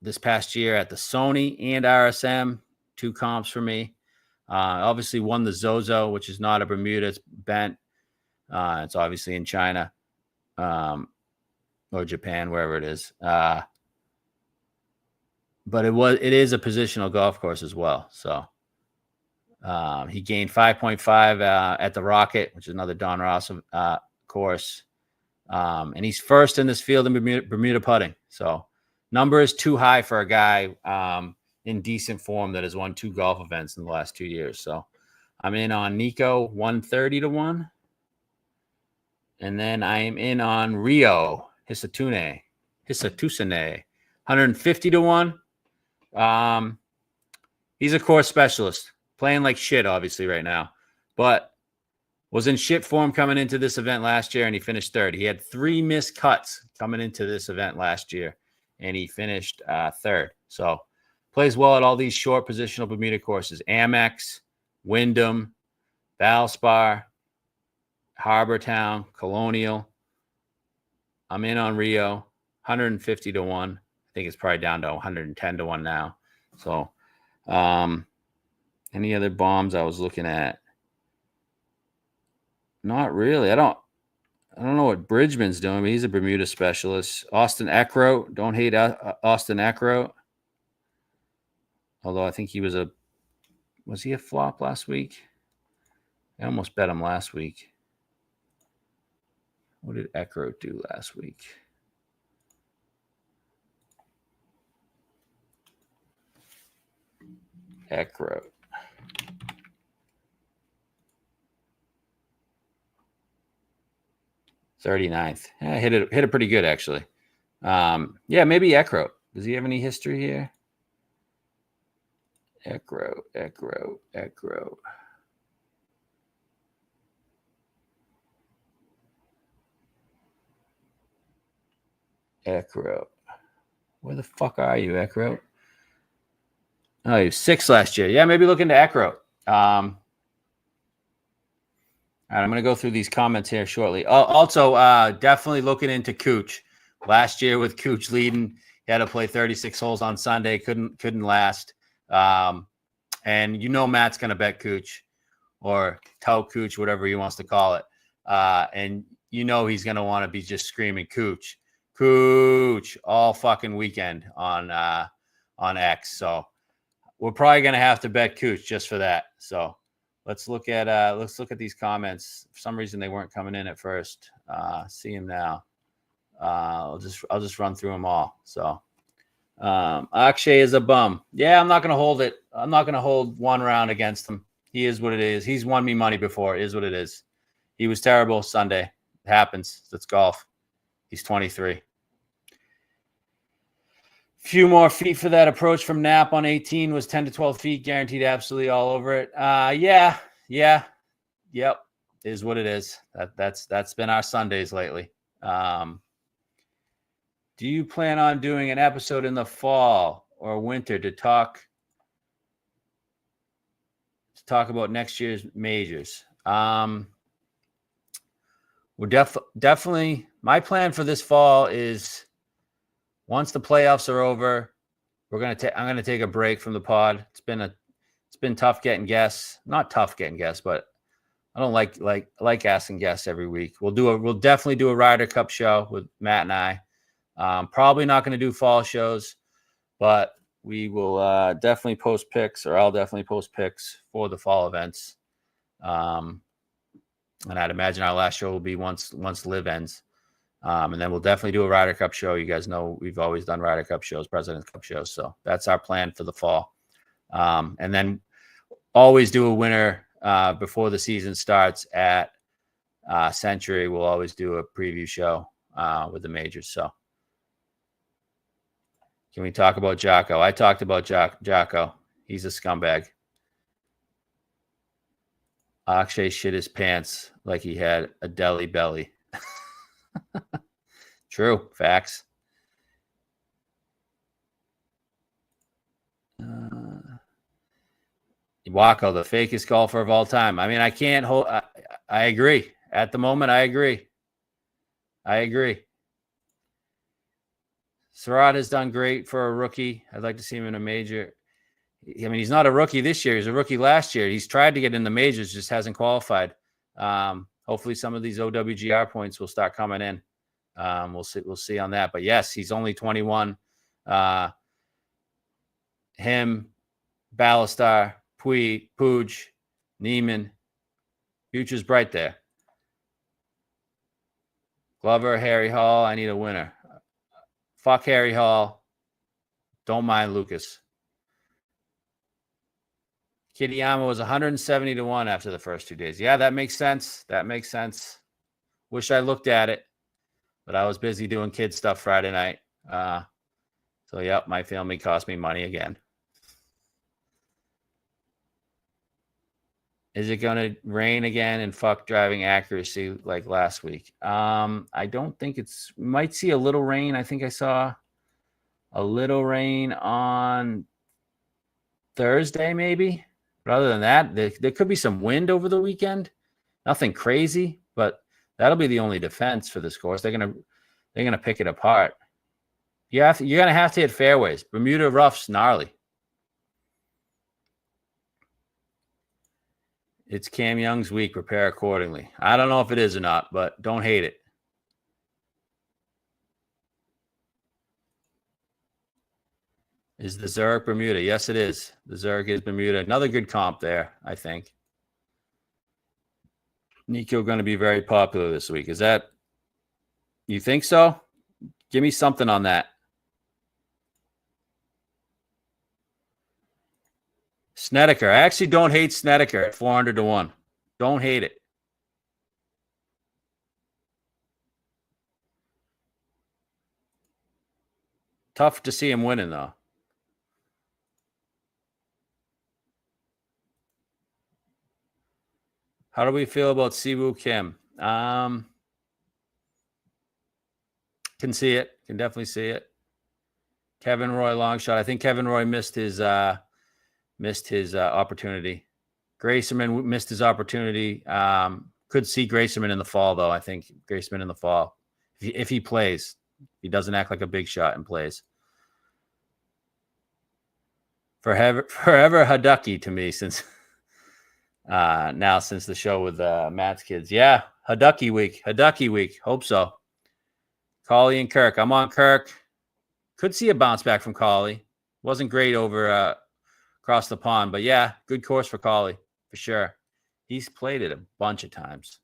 this past year at the Sony and RSM, 2 comps for me. Obviously won the Zozo, which is not a Bermuda, it's bent. It's obviously in China or Japan, wherever it is. But it is a positional golf course as well. So he gained 5.5 at the Rocket, which is another Don Ross course. And he's first in this field in Bermuda putting. So number is too high for a guy in decent form that has won 2 golf events in the last 2 years. So I'm in on Nico, 130-1. And then I am in on Rio Hisatusune, 150-1. He's a course specialist, playing like shit, obviously, right now, but was in shit form coming into this event last year, and he finished 3rd. He had 3 missed cuts coming into this event last year, and he finished 3rd. So plays well at all these short positional Bermuda courses: Amex, Wyndham, Valspar, Harbor Town, Colonial. I'm in on Rio, 150-1. I think it's probably down to 110-1 now. So, any other bombs I was looking at? Not really. I don't know what Bridgman's doing, but he's a Bermuda specialist. Austin Eckroat. Don't hate Austin Eckroat. Although I think he was he a flop last week? I almost bet him last week. What did Eckroat do last week? Eckroat. 39th. Yeah, hit it pretty good, actually. Yeah, maybe Eckroat. Does he have any history here? Eckroat. Where the fuck are you, Eckroat? Oh, he was 6th last year. Yeah, maybe look into Eckroat. All right, I'm going to go through these comments here shortly. Also, definitely looking into Cooch. Last year with Cooch leading, he had to play 36 holes on Sunday. Couldn't last. And Matt's going to bet Cooch or tell Cooch, whatever he wants to call it. And he's going to want to be just screaming Cooch. Cooch all fucking weekend on X. So we're probably gonna have to bet Cooch just for that. So let's look at these comments. For some reason they weren't coming in at first. See them now. I'll just run through them all. So Akshay is a bum. Yeah, I'm not gonna hold it. I'm not gonna hold one round against him. He is what it is. He's won me money before. It is what it is. He was terrible Sunday. It happens. That's golf. He's 23. Few more feet for that approach from Knapp on 18 was 10 to 12 feet, guaranteed absolutely all over it. Yep, is what it is. That's been our Sundays lately. Do you plan on doing an episode in the fall or winter to talk about next year's majors? We're definitely, my plan for this fall is, once the playoffs are over, I'm gonna take a break from the pod. It's been tough getting guests. Not tough getting guests, but I don't like asking guests every week. We'll definitely do a Ryder Cup show with Matt and I. Probably not going to do fall shows, but we will definitely post picks, or I'll definitely post picks for the fall events. And I'd imagine our last show will be once LIV ends. And then we'll definitely do a Ryder Cup show. You guys know we've always done Ryder Cup shows, President's Cup shows. So that's our plan for the fall. And then always do a winner before the season starts at Century. We'll always do a preview show with the majors. So can we talk about Jocko? I talked about Jocko. He's a scumbag. Akshay shit his pants like he had a deli belly. True. Facts. Wacko, the fakest golfer of all time. I mean, I can't hold. I agree. At the moment, I agree. Surratt has done great for a rookie. I'd like to see him in a major. I mean, he's not a rookie this year. He's a rookie last year. He's tried to get in the majors, just hasn't qualified. Hopefully some of these OWGR points will start coming in. We'll see on that. But yes, he's only 21. Him, Ballastar, Puig, Neiman. Future's bright there. Glover, Harry Hall. I need a winner. Fuck Harry Hall. Don't mind Lucas. Kitayama was 170 to 1 after the first 2 days. Yeah, that makes sense. Wish I looked at it, but I was busy doing kid stuff Friday night. So, yep, my family cost me money again. Is it going to rain again and fuck driving accuracy like last week? I don't think might see a little rain. I think I saw a little rain on Thursday, maybe. But other than that, there could be some wind over the weekend. Nothing crazy, but that'll be the only defense for this course. They're gonna pick it apart. You're gonna have to hit fairways. Bermuda rough's gnarly. It's Cam Young's week. Prepare accordingly. I don't know if it is or not, but don't hate it. Is the Zurich Bermuda? Yes, it is. The Zurich is Bermuda. Another good comp there, I think. Nico going to be very popular this week. Is that, you think so? Give me something on that. Snedeker. I actually don't hate Snedeker at 400 to 1. Don't hate it. Tough to see him winning, though. How do we feel about Siwoo Kim? Can see it. Can definitely see it. Kevin Roy long shot. I think Kevin Roy missed his opportunity. Grayson missed his opportunity. Could see Grayson in the fall, though. I think Grayson in the fall, if he plays, he doesn't act like a big shot and plays. Forever Haducky to me since the show with Matt's kids. Yeah, Haducky week. Hope so. Cauley and Kirk. I'm on Kirk. Could see a bounce back from Cauley. Wasn't great over across the pond, but yeah, good course for Cauley for sure. He's played it a bunch of times.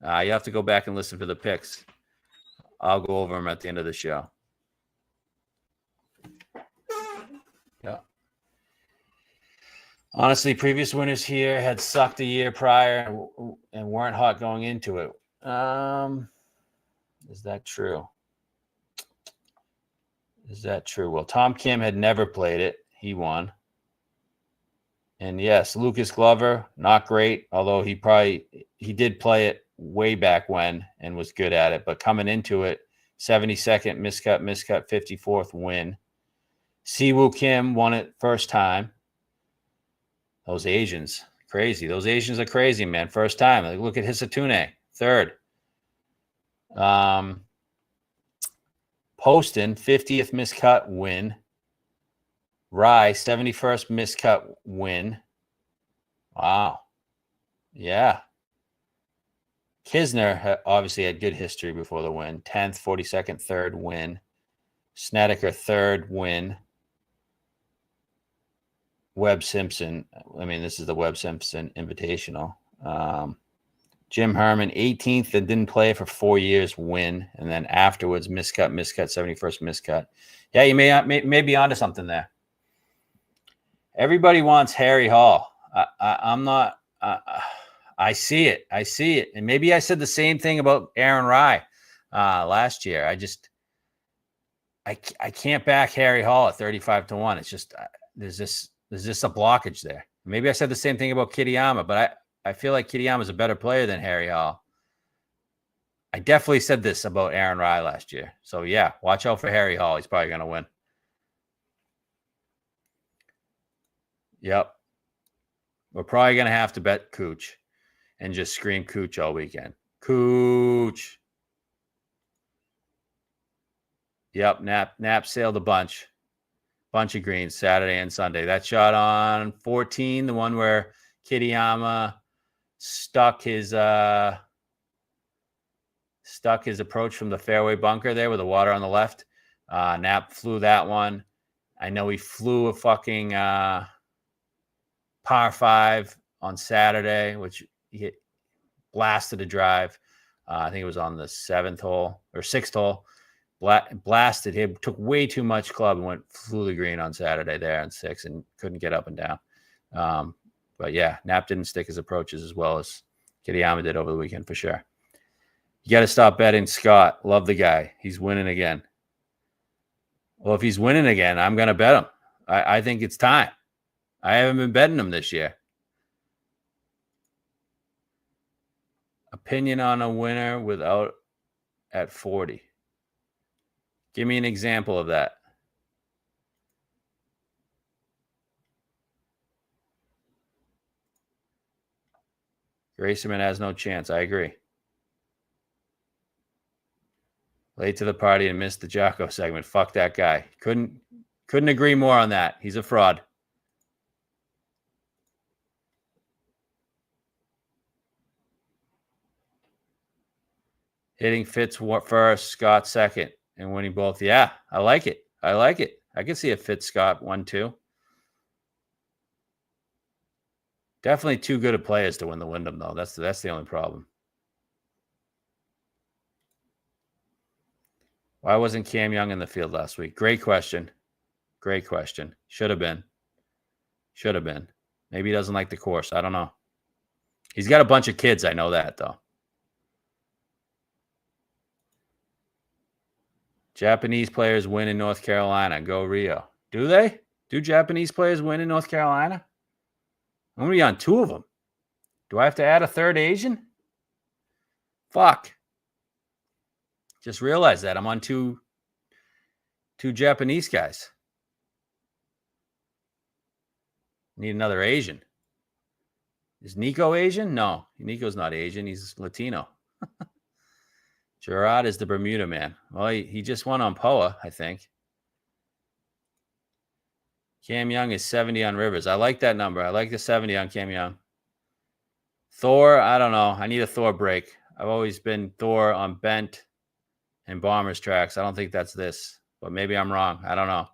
You have to go back and listen to the picks. I'll go over them at the end of the show. Yeah. Honestly, previous winners here had sucked the year prior and weren't hot going into it. Is that true? Is that true? Well, Tom Kim had never played it. He won. And yes, Lucas Glover, not great, although he did play it way back when and was good at it. But coming into it, 72nd, miscut, 54th win. Siwoo Kim won it first time. Those Asians, crazy. Those Asians are crazy, man. First time. Like, look at Hisatune, third. Poston, 50th miscut win. Rye, 71st miscut win. Wow. Yeah. Kisner obviously had good history before the win. 10th, 42nd, third win. Snedeker, third win. Webb Simpson. I mean, this is the Webb Simpson Invitational. Jim Herman, 18th and didn't play for 4 years, win. And then afterwards, miscut, 71st miscut. Yeah, you may be onto something there. Everybody wants Harry Hall. I'm not. I see it. I see it. And maybe I said the same thing about Aaron Rye last year. I can't back Harry Hall at 35-1. It's just there's just a blockage there. Maybe I said the same thing about Kitayama, but I feel like Kitayama is a better player than Harry Hall. I definitely said this about Aaron Rye last year. So yeah, watch out for Harry Hall. He's probably going to win. Yep. We're probably going to have to bet Cooch and just scream Cooch all weekend. Cooch. Yep. Nap sailed a bunch of greens Saturday and Sunday. That shot on 14, the one where Kitayama stuck his approach from the fairway bunker there with the water on the left. Nap flew that one. I know he flew a fucking par 5 on Saturday, which he blasted a drive. I think it was on the 7th hole or 6th hole. Blasted him, took way too much club and flew the green on Saturday there on 6 and couldn't get up and down. But yeah, Nap didn't stick his approaches as well as Kitayama did over the weekend for sure. You got to stop betting Scott. Love the guy. He's winning again. Well, if he's winning again, I'm going to bet him. I think it's time. I haven't been betting him this year. Opinion on a winner without at 40. Give me an example of that. Grayson has no chance. I agree. Late to the party and missed the Jocko segment. Fuck that guy. Couldn't agree more on that. He's a fraud. Hitting Fitz first, Scott second, and winning both. Yeah, I like it. I can see a Fitz Scott 1-2. Definitely too good of players to win the Wyndham, though. That's the only problem. Why wasn't Cam Young in the field last week? Great question. Should have been. Maybe he doesn't like the course. I don't know. He's got a bunch of kids. I know that, though. Japanese players win in North Carolina. Go Rio. Do they? Do Japanese players win in North Carolina? I'm going to be on 2 of them. Do I have to add a third Asian? Fuck. Just realized that. I'm on two Japanese guys. Need another Asian. Is Nico Asian? No, Nico's not Asian. He's Latino. Gerard is the Bermuda man. Well, he just won on POA, I think. Cam Young is 70 on Rivers. I like that number. I like the 70 on Cam Young. Thor, I don't know. I need a Thor break. I've always been Thor on bent and Bombers tracks. I don't think that's this, but maybe I'm wrong. I don't know.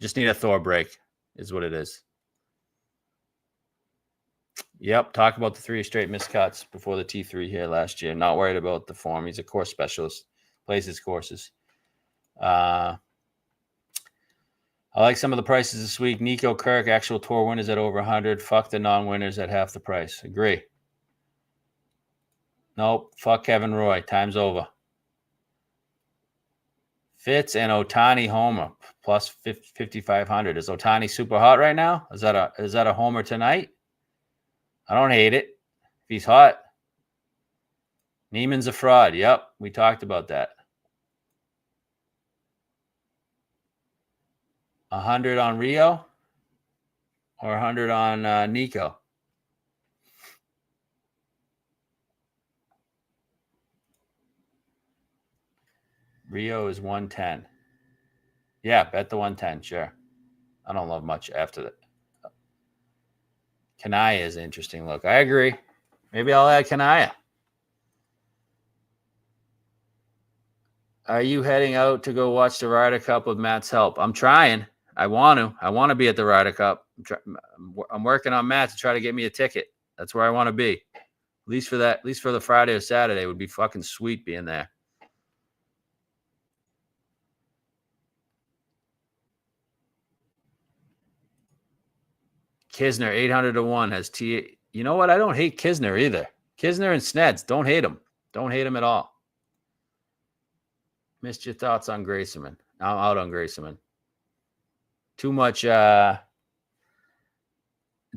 Just need a Thor break is what it is. Yep, talk about the 3 straight miscuts before the T3 here last year. Not worried about the form. He's a course specialist. Plays his courses. I like some of the prices this week. Nico Kirk, actual tour winners at over 100. Fuck the non-winners at half the price. Agree. Nope. Fuck Kevin Roy. Time's over. Fitz and Otani homer plus 5,500. Is Otani super hot right now? Is that a homer tonight? I don't hate it. If he's hot. Neiman's a fraud. Yep, we talked about that. 100 on Rio or 100 on Nico? Rio is 110. Yeah, bet the 110, sure. I don't love much after that. Kanaya is an interesting look. I agree. Maybe I'll add Kanaya. Are you heading out to go watch the Ryder Cup with Matt's help? I'm trying. I want to. I want to be at the Ryder Cup. I'm working on Matt to try to get me a ticket. That's where I want to be. At least for that. At least for the Friday or Saturday would be fucking sweet being there. Kisner 800 to 1 has T. You know what? I don't hate Kisner either. Kisner and Sneds, don't hate him. Don't hate him at all. Missed your thoughts on Grayson. I'm out on Grayson. Too much. It's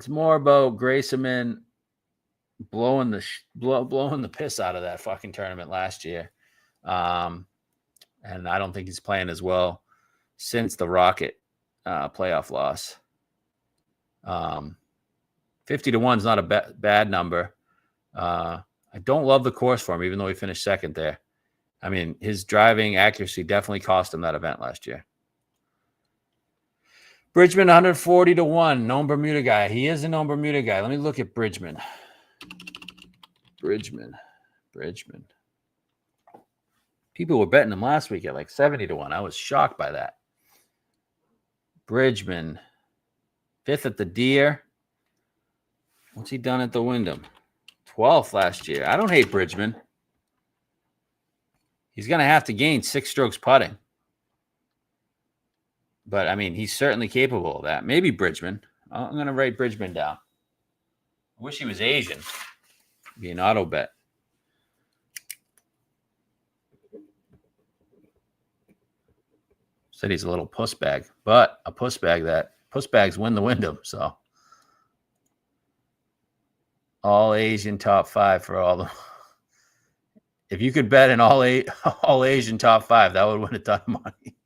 more about Grayson blowing the piss out of that fucking tournament last year, and I don't think he's playing as well since the Rocket playoff loss. 50 to 1 is not a bad number. I don't love the course for him, even though he finished second there. I mean, his driving accuracy definitely cost him that event last year. Bridgman 140 to 1, known Bermuda guy. He is a known Bermuda guy. Let me look at Bridgman. Bridgman. People were betting him last week at like 70 to 1. I was shocked by that. Bridgman. 5th at the Deer. What's he done at the Wyndham? 12th last year. I don't hate Bridgman. He's going to have to gain 6 strokes putting. But, I mean, he's certainly capable of that. Maybe Bridgman. I'm going to write Bridgman down. I wish he was Asian. Be an auto bet. Said he's a little puss bag. But a puss bags win the Wyndham, so. All Asian top 5 for all the. If you could bet an all Asian top 5, that would win a ton of money.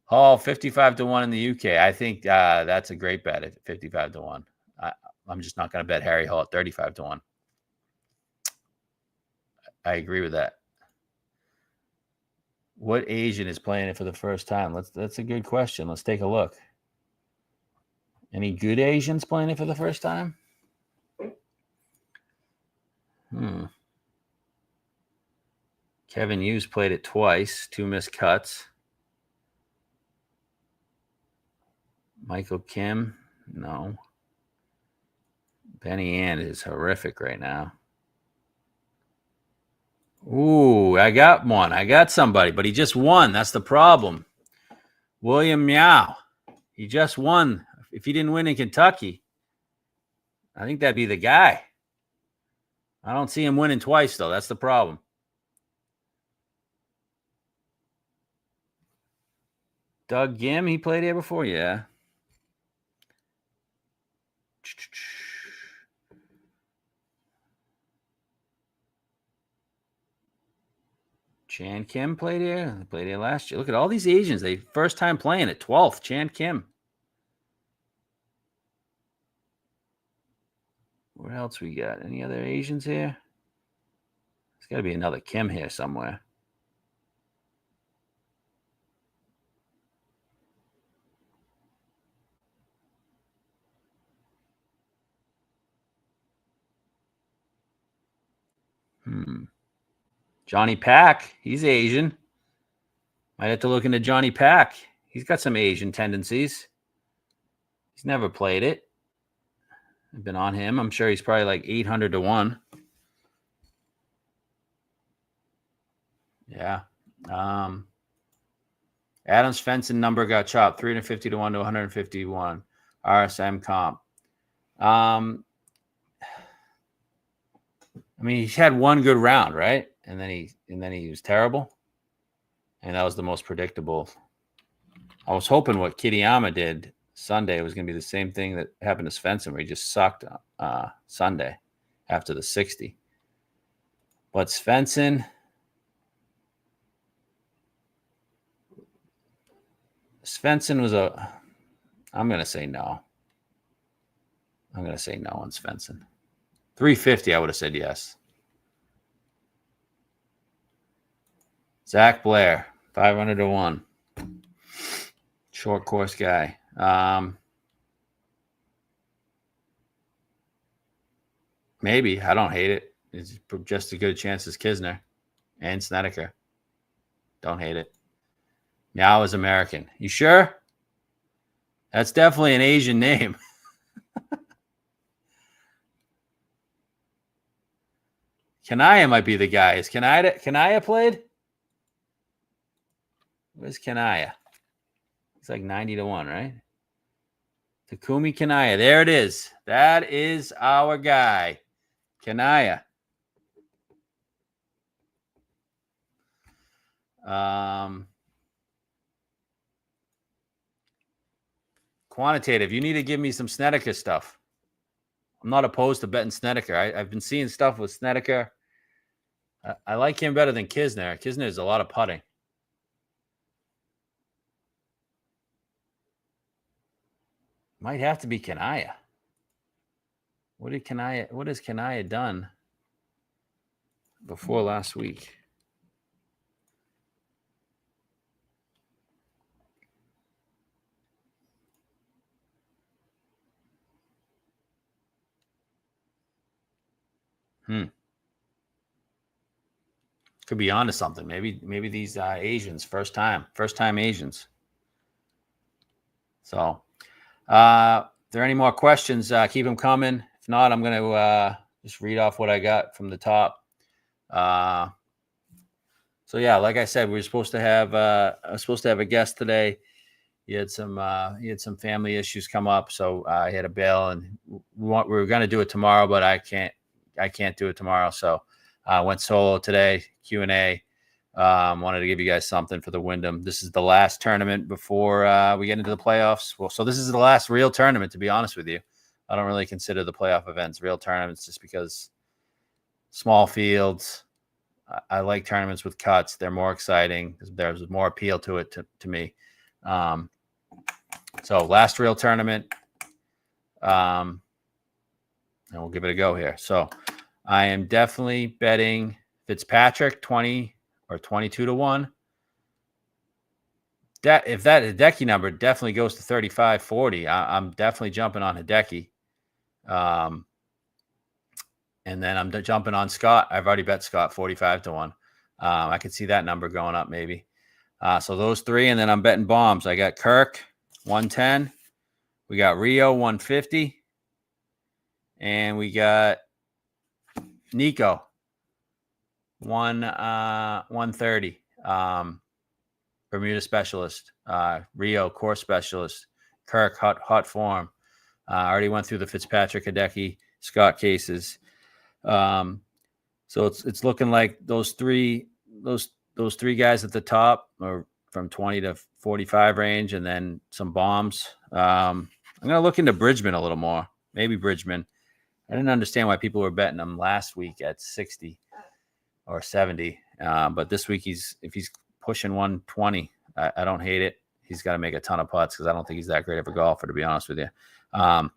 Hall 55 to 1 in the UK. I think that's a great bet at 55 to 1. I'm just not going to bet Harry Hall at 35 to 1. I agree with that. What Asian is playing it for the first time? That's a good question. Let's take a look. Any good Asians playing it for the first time? Kevin Hughes played it twice, 2 missed cuts. Michael Kim, no. Benny Ann is horrific right now. Ooh, I got one. I got somebody, but he just won. That's the problem. William Meow. He just won. If he didn't win in Kentucky, I think that'd be the guy. I don't see him winning twice, though. That's the problem. Doug Gim, he played here before? Yeah. Chan Kim played here. They played here last year. Look at all these Asians. They first time playing at 12th. Chan Kim. What else we got? Any other Asians here? There's got to be another Kim here somewhere. Johnny Pack. He's Asian. Might have to look into Johnny Pack. He's got some Asian tendencies. He's never played it. I've been on him. I'm sure he's probably like 800 to 1. Yeah. Adams Svensson number got chopped 350 to 1 to 151. RSM comp. I mean, he's had one good round, right? And then he was terrible. And that was the most predictable. I was hoping what Kitayama did Sunday was going to be the same thing that happened to Svensson, where he just sucked Sunday after the 60. But Svensson was I'm going to say no. I'm going to say no on Svensson. 350, I would have said yes. Zach Blair, 500 to 1. Short course guy. Maybe. I don't hate it. It's just as good a chance as Kisner and Snedeker. Don't hate it. Now is American. You sure? That's definitely an Asian name. Kanaya might be the guy. Is Kanaya played? Where's Kanaya? It's like 90 to 1, right? Takumi Kanaya. There it is. That is our guy. Kanaya. Quantitative. You need to give me some Snedeker stuff. I'm not opposed to betting Snedeker. I've been seeing stuff with Snedeker. I like him better than Kisner. Kisner is a lot of putting. Might have to be Kanaya. What has Kanaya done before last week? Could be onto something. Maybe these Asians, first time Asians. So, if there are any more questions, keep them coming. If not, I'm going to just read off what I got from the top. So yeah, like I said, we were supposed to have I was supposed to have a guest today. He had some family issues come up, so he had a bail, and we were going to do it tomorrow, but I can't do it tomorrow. So I went solo today, Q&A. Wanted to give you guys something for the Wyndham. This is the last tournament before we get into the playoffs. Well, so this is the last real tournament, to be honest with you. I don't really consider the playoff events real tournaments just because small fields. I like tournaments with cuts. They're more exciting. There's more appeal to it to me. So last real tournament. And we'll give it a go here. So I am definitely betting Fitzpatrick 20 or 22 to 1. If that Hideki number definitely goes to 35, 40, I'm definitely jumping on Hideki. And then I'm jumping on Scott. I've already bet Scott 45 to 1. I could see that number going up maybe. So those three, and then I'm betting bombs. I got Kirk 110. We got Rio 150. And we got Nico 130. Bermuda specialist. Rio course specialist. Kirk hot form. I already went through the Fitzpatrick, Hideki, Scott cases. So it's looking like those three guys at the top are from 20 to 45 range, and then some bombs. I'm gonna look into Bridgman a little more. Maybe Bridgman. I didn't understand why people were betting him last week at 60 or 70. But this week if he's pushing 120, I don't hate it. He's got to make a ton of putts because I don't think he's that great of a golfer, to be honest with you. And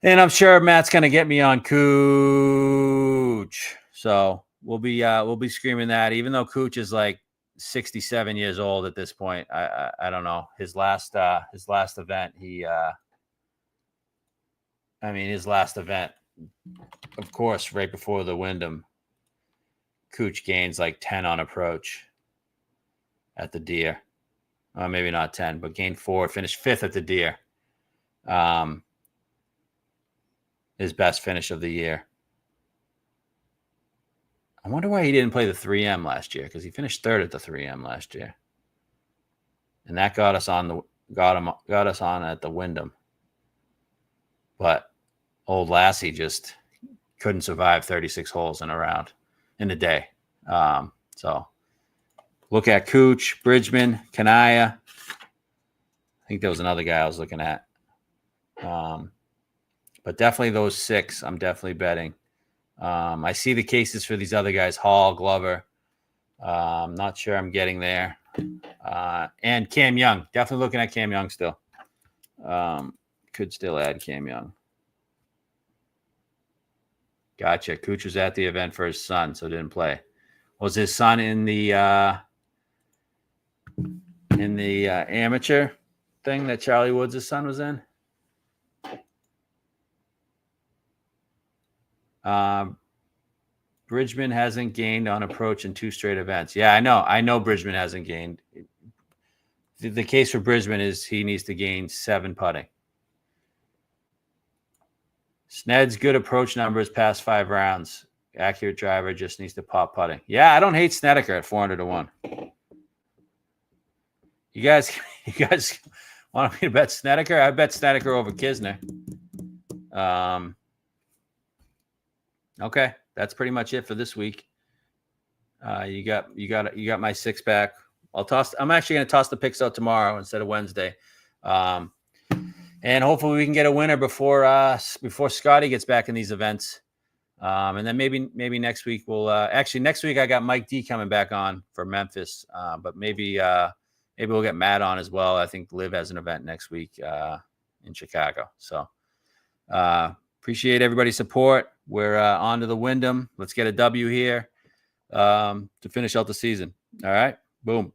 I'm sure Matt's going to get me on Cooch. So we'll be screaming that, even though Cooch is like 67 years old at this point. I don't know. His last event, his last event, of course, right before the Wyndham, Cooch gains like 10 on approach at the Deer. Maybe not 10, but gained 4, finished 5th at the Deer. His best finish of the year. I wonder why he didn't play the 3M last year, because he finished 3rd at the 3M last year. And that got us on at the Wyndham. But old Lassie just couldn't survive 36 holes in a day. So look at Cooch, Bridgman, Kanaya. I think there was another guy I was looking at. But definitely those 6, I'm definitely betting. I see the cases for these other guys, Hall, Glover. I'm not sure I'm getting there. And Cam Young. Definitely looking at Cam Young still. Could still add Cam Young. Gotcha. Cooch was at the event for his son, so didn't play. Was his son in the amateur thing that Charlie Woods' son was in? Bridgman hasn't gained on approach in 2 straight events. Yeah, I know Bridgman hasn't gained. The case for Bridgman is he needs to gain 7 putting. Sned's good approach numbers past 5 rounds. Accurate driver, just needs to pop putting. Yeah, I don't hate Snedeker at 400 to 1. You guys want me to bet Snedeker? I bet Snedeker over Kisner. Okay, that's pretty much it for this week. You got my 6-pack. I'm actually going to toss the picks out tomorrow instead of Wednesday. And hopefully we can get a winner before Scotty gets back in these events. And then maybe next week next week I got Mike D coming back on for Memphis. But maybe we'll get Matt on as well. I think LIV has an event next week in Chicago. So appreciate everybody's support. We're on to the Wyndham. Let's get a W here to finish out the season. All right. Boom.